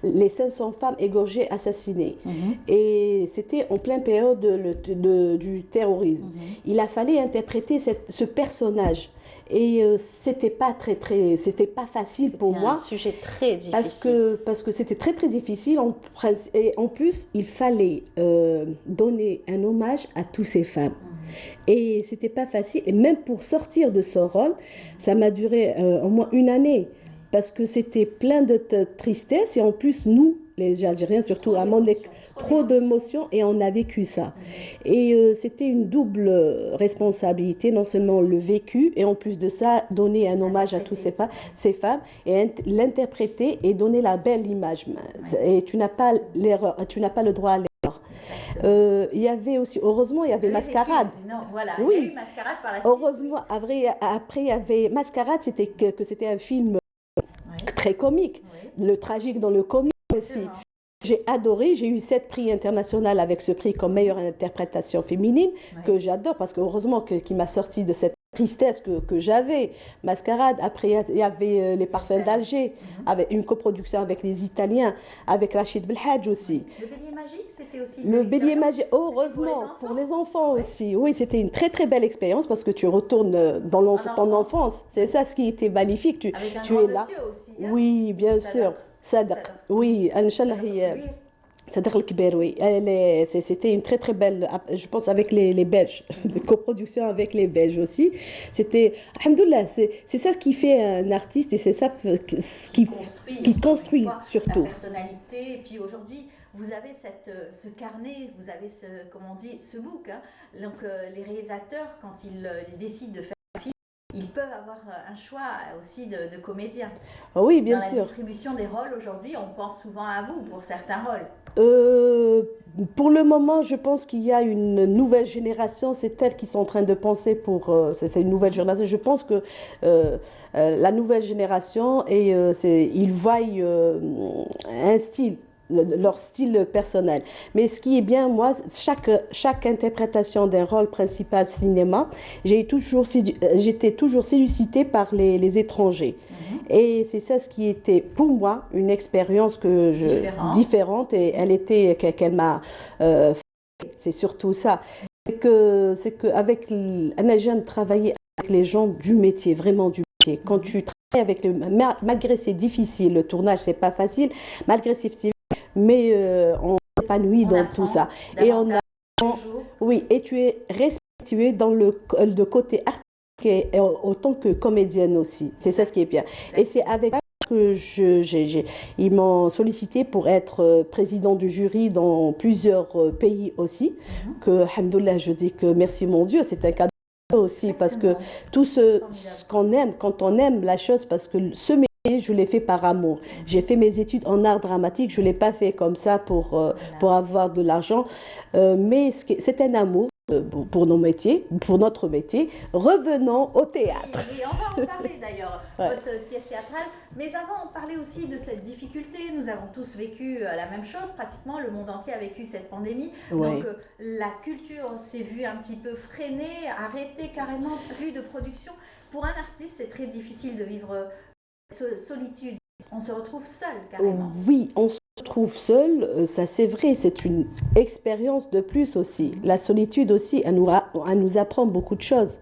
les 500 femmes égorgées, assassinées. Et c'était en pleine période du terrorisme. Il a fallu interpréter ce personnage. Et c'était pas facile pour moi. C'était un sujet très difficile. Parce que c'était très très difficile. Et en plus, il fallait donner un hommage à toutes ces femmes. Et c'était pas facile. Et même pour sortir de ce rôle, ça m'a duré au moins une année. Parce que c'était plein de tristesse. Et en plus, nous, les Algériens, surtout à mon trop d'émotions, et on a vécu ça. Et c'était une double responsabilité, non seulement le vécu, et en plus de ça, donner un hommage à toutes ces femmes, et l'interpréter et donner la belle image. Et tu n'as pas l'erreur, tu n'as pas le droit à l'erreur. Il y avait aussi, heureusement, il y avait Mascarade. Non, voilà, oui. il y a eu Mascarade par la suite. Heureusement, après, il y avait Mascarade, c'était un film très comique, le tragique dans le comique aussi. J'ai adoré, j'ai eu 7 prix internationaux avec ce prix comme meilleure interprétation féminine, que j'adore, parce que heureusement qui m'a sorti de cette tristesse que j'avais. Mascarade, après il y avait Les Parfums d'Alger, avec une coproduction avec les Italiens, avec Rachid Belhadj aussi. Le Bélier Magique, c'était aussi le Bélier Magique, heureusement, pour les enfants aussi. Oui, c'était une très très belle expérience, parce que tu retournes dans ton enfance. C'est ça ce qui était magnifique. Tu es là. Aussi, hein. Oui, bien sûr. Sadaq. Oui, Inch'Allah, Sadr El-Kber, oui. C'était une très très belle, je pense avec les Belges, de coproduction avec les Belges aussi. C'était, alhamdoulilah, c'est ça qui fait un artiste et c'est ça qui construit surtout. La personnalité. Et puis aujourd'hui, vous avez ce carnet, vous avez comment on dit, ce book. Hein. Donc les réalisateurs, quand ils décident de faire un film, ils peuvent avoir un choix aussi de comédiens. Oui, bien sûr. Dans la distribution des rôles aujourd'hui, on pense souvent à vous pour certains rôles. Pour le moment, je pense qu'il y a une nouvelle génération, c'est elles qui sont en train de penser pour... c'est une nouvelle génération. Je pense que la nouvelle génération, ils voient un style, leur style personnel. Mais ce qui est bien, moi, chaque interprétation d'un rôle principal cinéma, j'étais toujours sollicitée par les étrangers. Et c'est ça ce qui était pour moi une expérience différente et qu'elle m'a c'est surtout ça. C'est que avec j'aime travailler avec les gens du métier, vraiment du métier. Quand tu travailles avec malgré c'est difficile, le tournage c'est pas facile, malgré c'est difficile, mais on s'épanouit dans tout ça. Et on a oui, et tu es respectué dans le côté artistique autant que comédienne aussi. C'est ça ce qui est bien. Et c'est avec ça que ils m'ont sollicité pour être président du jury dans plusieurs pays aussi. Que, alhamdoulilah, je dis que merci mon Dieu, c'est un cadeau aussi parce que tout ce qu'on aime, quand on aime la chose, parce que ce métier, je l'ai fait par amour. J'ai fait mes études en art dramatique, je ne l'ai pas fait comme ça pour avoir de l'argent, mais c'est un amour. Pour nos métiers, pour notre métier, revenons au théâtre. Et on va en parler d'ailleurs, votre pièce théâtrale. Mais avant, on parlait aussi de cette difficulté. Nous avons tous vécu la même chose, pratiquement le monde entier a vécu cette pandémie. Donc la culture s'est vue un petit peu freinée, arrêtée carrément, plus de production. Pour un artiste, c'est très difficile de vivre solitude. On se retrouve seul carrément. Oui, on se retrouve seul, ça c'est vrai, c'est une expérience de plus aussi. La solitude aussi, elle nous apprend beaucoup de choses.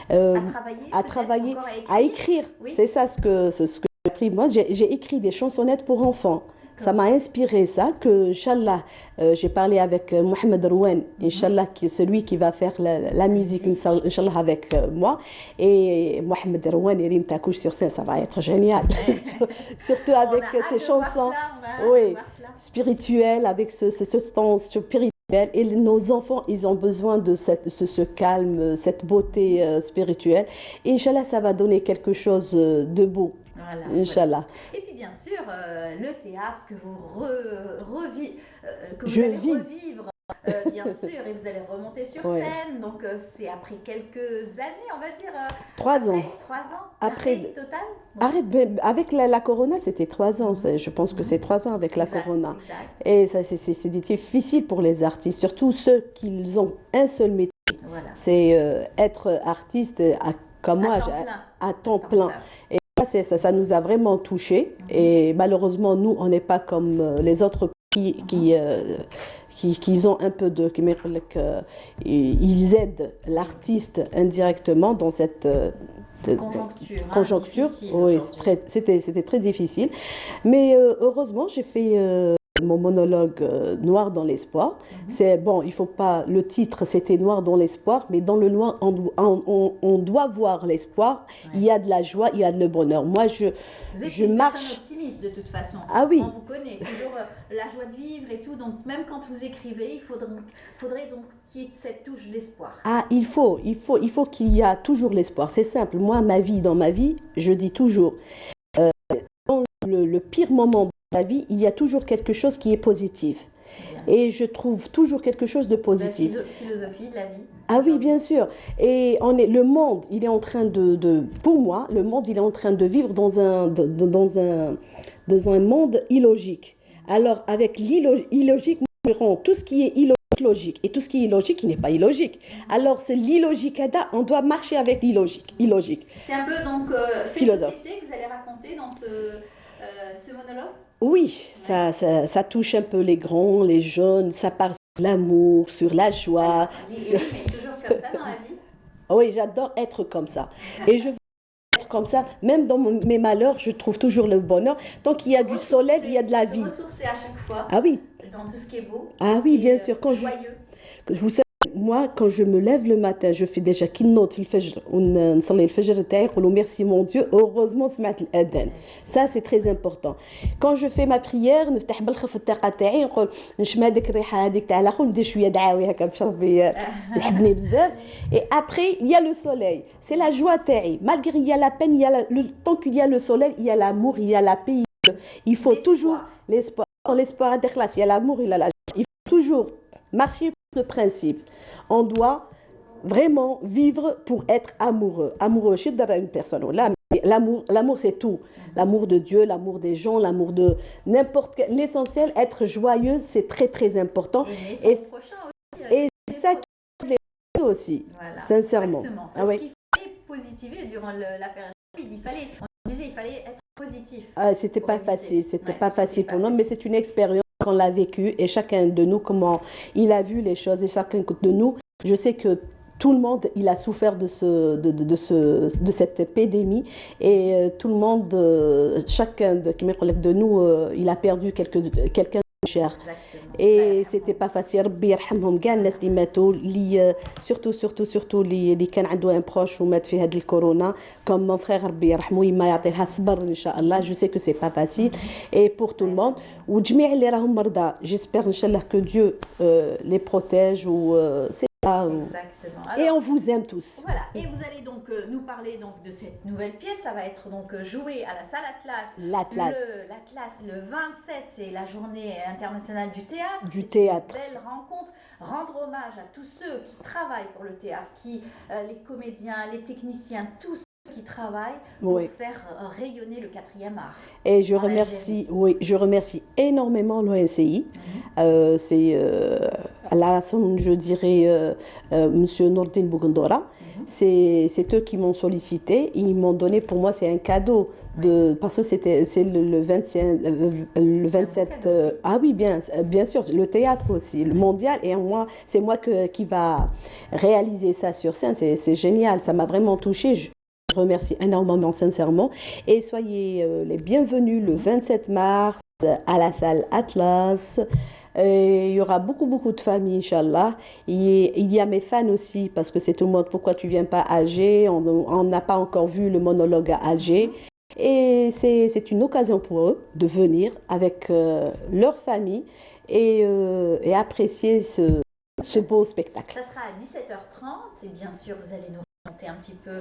À travailler, à écrire. Oui. C'est ça ce que j'ai appris. Moi, j'ai écrit des chansonnettes pour enfants. Ça m'a inspiré ça, que, Inch'Allah, j'ai parlé avec Mohamed Rouane, Inch'Allah, qui est celui qui va faire la musique, Inch'Allah, avec moi. Et Mohamed Rouane et Rim Takouch sur scène, ça va être génial. Surtout avec ces chansons spirituelles, avec ce sens spirituel. Et nos enfants, ils ont besoin de ce calme, cette beauté spirituelle. Et Inch'Allah, ça va donner quelque chose de beau. Voilà, Inch'Allah. Et puis bien sûr, le théâtre que vous allez revivre, bien sûr, et vous allez remonter sur scène. Donc c'est après quelques années, on va dire. 3 ans. 3 ans. Après total. Avec la corona, c'était 3 ans. Je pense que c'est 3 ans avec la corona. Et ça, c'est difficile pour les artistes, surtout ceux qui ont un seul métier. Voilà. C'est être artiste comme moi, à temps plein. Et ça nous a vraiment touchés. Et malheureusement, nous, on n'est pas comme les autres pays qui ont un peu de... ils aident l'artiste indirectement dans cette conjoncture. Oui, c'était très difficile. Mais heureusement, j'ai fait... mon monologue Noir dans l'espoir. C'est bon, il faut pas, le titre c'était Noir dans l'espoir, mais dans le noir on doit voir l'espoir. Il y a de la joie, il y a de le bonheur. Moi je marche. Vous êtes optimiste de toute façon. Ah oui. On vous connaît toujours la joie de vivre et tout, donc même quand vous écrivez, il faudrait donc qu'il y ait cette touche d'espoir. Ah, il faut qu'il y a toujours l'espoir. C'est simple. Moi dans ma vie, je dis toujours dans le pire moment la vie, il y a toujours quelque chose qui est positif. Bien. Et je trouve toujours quelque chose de positif. La philosophie de la vie. Ah oui, bien sûr. Et le monde, il est en train pour moi, le monde, il est en train de vivre dans un monde illogique. Alors, avec l'illogique, nous verrons tout ce qui est illogique et tout ce qui est illogique qui n'est pas illogique. Alors, c'est l'illogique, on doit marcher avec l'illogique. C'est un peu donc philosophie que vous allez raconter dans ce monologue. Oui, ça touche un peu les grands, les jeunes, ça parle sur l'amour, sur la joie. Oui, mais toujours comme ça dans la vie. Oui, j'adore être comme ça. Et je veux être comme ça, même dans mes malheurs, je trouve toujours le bonheur. Tant qu'il y a du soleil, il y a de la vie. Se ressourcer à chaque fois. Ah oui. dans tout ce qui est beau. Ah oui, bien sûr. Joyeux. Vous savez, moi, quand je me lève le matin, je fais déjà kinot في الفجر ونصلي الفجر تاعي نقولوا merci mon Dieu, heureusement سمعت الأذان. Ça c'est très important. Quand je fais ma prière نفتح بالخف الطاقة تاعي نقول نشم هذيك الريحة هذيك تاع الاخر ندير شوية دعاوي هكا باش ربي يحبني بزاف. Et après il y a le soleil. C'est la joie تاعي. Malgré il y a la peine, il y a tant qu'il y a le soleil, il y a l'amour, il y a la paix. Il faut toujours l'espoir. Dans l'espoir il y a l'amour, il y a la joie. Il faut toujours marcher pour ce principe. On doit vraiment vivre pour être amoureux. Amoureux, je suis une personne. L'amour, c'est tout. L'amour de Dieu, l'amour des gens, l'amour de n'importe quel. L'essentiel, être joyeux, c'est très très important. Et c'est ça qui fait les aussi, voilà, sincèrement. C'est ce qu'il fallait positiver durant la période. On disait il fallait être positif. C'était pas facile, pas facile pour nous, mais c'est une expérience qu'on l'a vécue et chacun de nous, comment il a vu les choses et chacun de nous, je sais que tout le monde, il a souffert de cette épidémie et tout le monde, chacun de nous, il a perdu quelqu'un de cher. Et c'était pas facile. ربي يرحمهم كاع الناس اللي ماتوا اللي surtout اللي كان عنده ان بروش ومات في هذه الكورونا comme mon frère ربي يرحمه يما يعطيها الصبر ان شاء الله. Je sais que c'est pas facile et pour tout le monde وجميع اللي راهم مرضى j'espère ان شاء الله que Dieu les protège ou Exactement. Alors, et on vous aime tous. Voilà. Et vous allez donc nous parler donc de cette nouvelle pièce. Ça va être donc joué à la salle Atlas. L'Atlas, le 27, c'est la journée internationale du théâtre. Du théâtre. Une belle rencontre. Rendre hommage à tous ceux qui travaillent pour le théâtre, les comédiens, les techniciens, tous ceux qui travaillent pour faire rayonner le 4e art. Et je remercie énormément l'ONCI. C'est je dirais Monsieur Nourdine Bougandora. C'est eux qui m'ont sollicité. Ils m'ont donné, pour moi, c'est un cadeau parce que c'est le 27. Ah oui, bien sûr, le théâtre aussi, le mondial. Et moi, c'est moi qui va réaliser ça sur scène. C'est génial, ça m'a vraiment touchée. Je remercie énormément, sincèrement. Et soyez les bienvenus le 27 mars à la salle Atlas. Il y aura beaucoup de familles, Inch'Allah. Il y a mes fans aussi, parce que c'est tout le monde. Pourquoi tu viens pas à Alger? On n'a pas encore vu le monologue à Alger. Et c'est une occasion pour eux de venir avec leur famille et apprécier ce beau spectacle. Ça sera à 17h30 et bien sûr, vous allez nous raconter un petit peu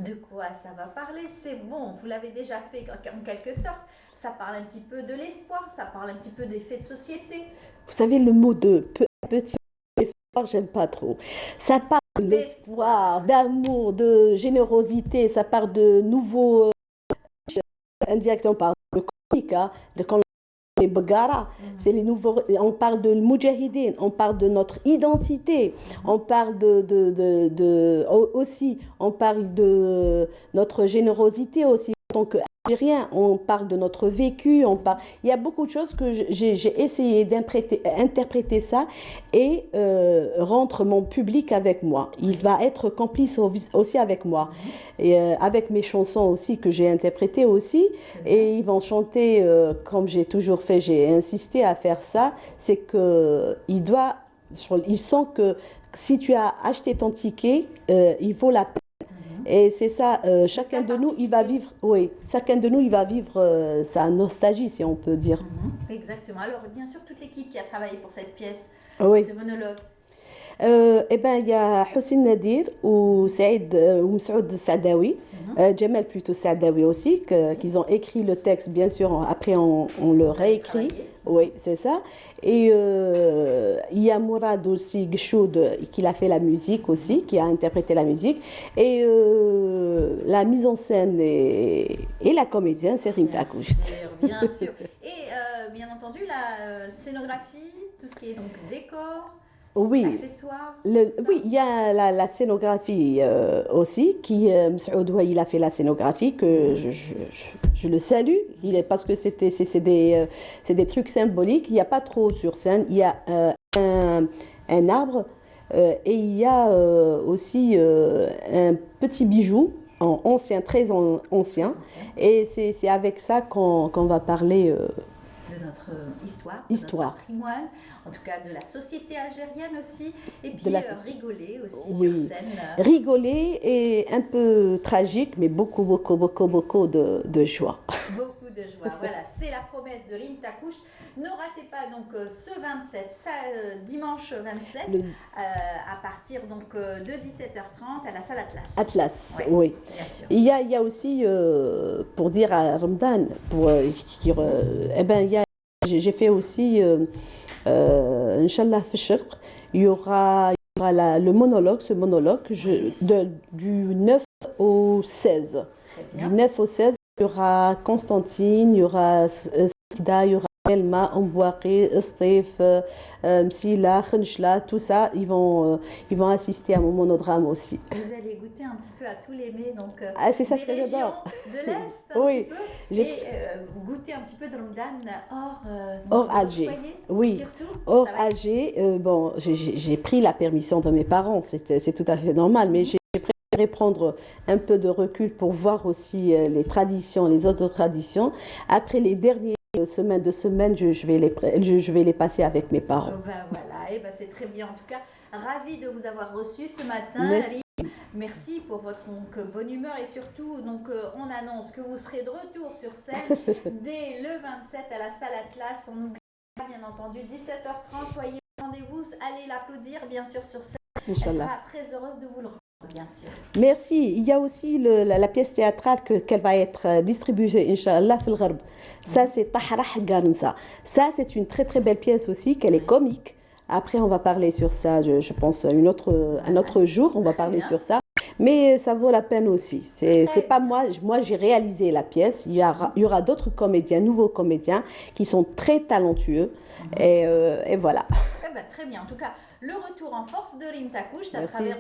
de quoi ça va parler. C'est bon, vous l'avez déjà fait en quelque sorte. Ça parle un petit peu de l'espoir, ça parle un petit peu des faits de société. Vous savez, le mot de petit espoir, j'aime pas trop. Ça parle d'espoir, d'amour, de générosité, ça parle de nouveaux... indirectement, on parle de Konika, les Bagara, c'est les nouveaux... On parle de Moudjahidine, on parle de notre identité, on parle aussi, on parle de notre générosité aussi. Donc, Algérien, on parle de notre vécu, il y a beaucoup de choses que j'ai essayé d'interpréter ça et rendre mon public avec moi. Il va être complice aussi avec moi et avec mes chansons aussi que j'ai interprétées aussi et ils vont chanter comme j'ai toujours fait. J'ai insisté à faire ça, c'est que ils sentent que si tu as acheté ton ticket, il vaut la peine. Et c'est ça, chacun de nous, il va vivre, sa nostalgie, si on peut dire. Exactement. Alors, bien sûr, toute l'équipe qui a travaillé pour cette pièce, ce monologue. Il y a Houssine Nadir ou Msaoud Saadawi, Jamal plutôt Saadawi aussi, qu'ils ont écrit le texte, bien sûr, après on le réécrit. Oui, c'est ça. Et il y a Mourad aussi, Gshoud, qui a fait la musique aussi, qui a interprété la musique. Et la mise en scène et la comédienne, c'est Rim Takoucht. Bien sûr. Et bien entendu, la scénographie, tout ce qui est donc décor. Oui, accessoires, oui, il y a la scénographie aussi, Msaoud, il a fait la scénographie, que je le salue, parce que c'est des trucs symboliques, il n'y a pas trop sur scène, il y a un arbre et il y a aussi un petit bijou ancien, très ancien, et c'est avec ça qu'on va parler notre histoire, Histoire. notre patrimoine, en tout cas de la société algérienne aussi, et puis rigoler aussi Oui. sur scène. Rigoler et un peu tragique, mais beaucoup de joie. Beaucoup de joie. Voilà, c'est la promesse de Rim Takouch. Ne ratez pas donc ce 27, dimanche 27, à partir donc de 17h30 à la salle Atlas. Atlas, Ouais, oui. bien sûr. Il y a aussi, pour dire à Ramadan, j'ai fait aussi, Inch'Allah Fishr, il y aura le monologue, du 9 au 16. Du 9 au 16, il y aura Constantine, il y aura Sida, il y aura Elma, Mbouaki, Stif, Msila, Khenchla, tout ça, ils vont assister à mon monodrame aussi. Vous allez goûter un petit peu à tous les mets, donc c'est ça ce que j'adore. De l'Est, oui. Et goûter un petit peu de Ramadan hors Alger. Foyer, oui, surtout. Hors Alger. Bon, j'ai pris la permission de mes parents, c'est tout à fait normal, mais j'ai préféré prendre un peu de recul pour voir aussi les traditions, les autres traditions. Après les derniers semaine, je vais les passer avec mes parents. Voilà, et c'est très bien. En tout cas, ravie de vous avoir reçu ce matin. Merci. Merci pour votre bonne humeur et surtout, on annonce que vous serez de retour sur scène dès le 27 à la salle Atlas. On n'oublie pas, bien entendu, 17h30, soyez au rendez-vous, allez l'applaudir bien sûr sur scène. Inch'Allah. Elle sera très heureuse de vous le rendre. Bien sûr. Merci. Il y a aussi la pièce théâtrale qu'elle va être distribuée, Inch'Allah, fil Gharb. Ça, c'est Tahrah Garansa. Ça, c'est une très très belle pièce aussi, qu'elle est comique. Après, on va parler sur ça, je pense, un autre jour, on va parler sur ça. Mais ça vaut la peine aussi. C'est pas moi j'ai réalisé la pièce. Il y aura d'autres comédiens, nouveaux comédiens, qui sont très talentueux. Et voilà. Très bien. En tout cas, le retour en force de Rim Takouch à travers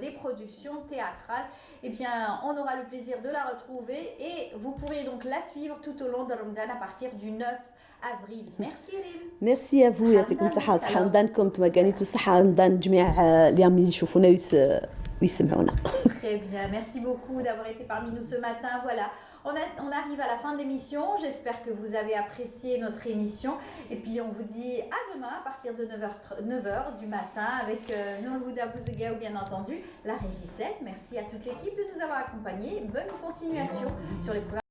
des productions théâtrales. Eh bien, on aura le plaisir de la retrouver et vous pourrez donc la suivre tout au long de Ramadan à partir du 9 avril. Merci Rim. ميرسي à vous. يعطيكم الصحة صحة رمضانكم تمكنيتوا الصحة رمضان جميع اليوم يشوفونا ويسمعونا. Très bien. Merci beaucoup d'avoir été parmi nous ce matin. Voilà. On arrive à la fin de l'émission. J'espère que vous avez apprécié notre émission. Et puis, on vous dit à demain à partir de 9h du matin avec Nourhouda Bouzegao, bien entendu, la Régie 7. Merci à toute l'équipe de nous avoir accompagnés. Bonne continuation sur les programmes.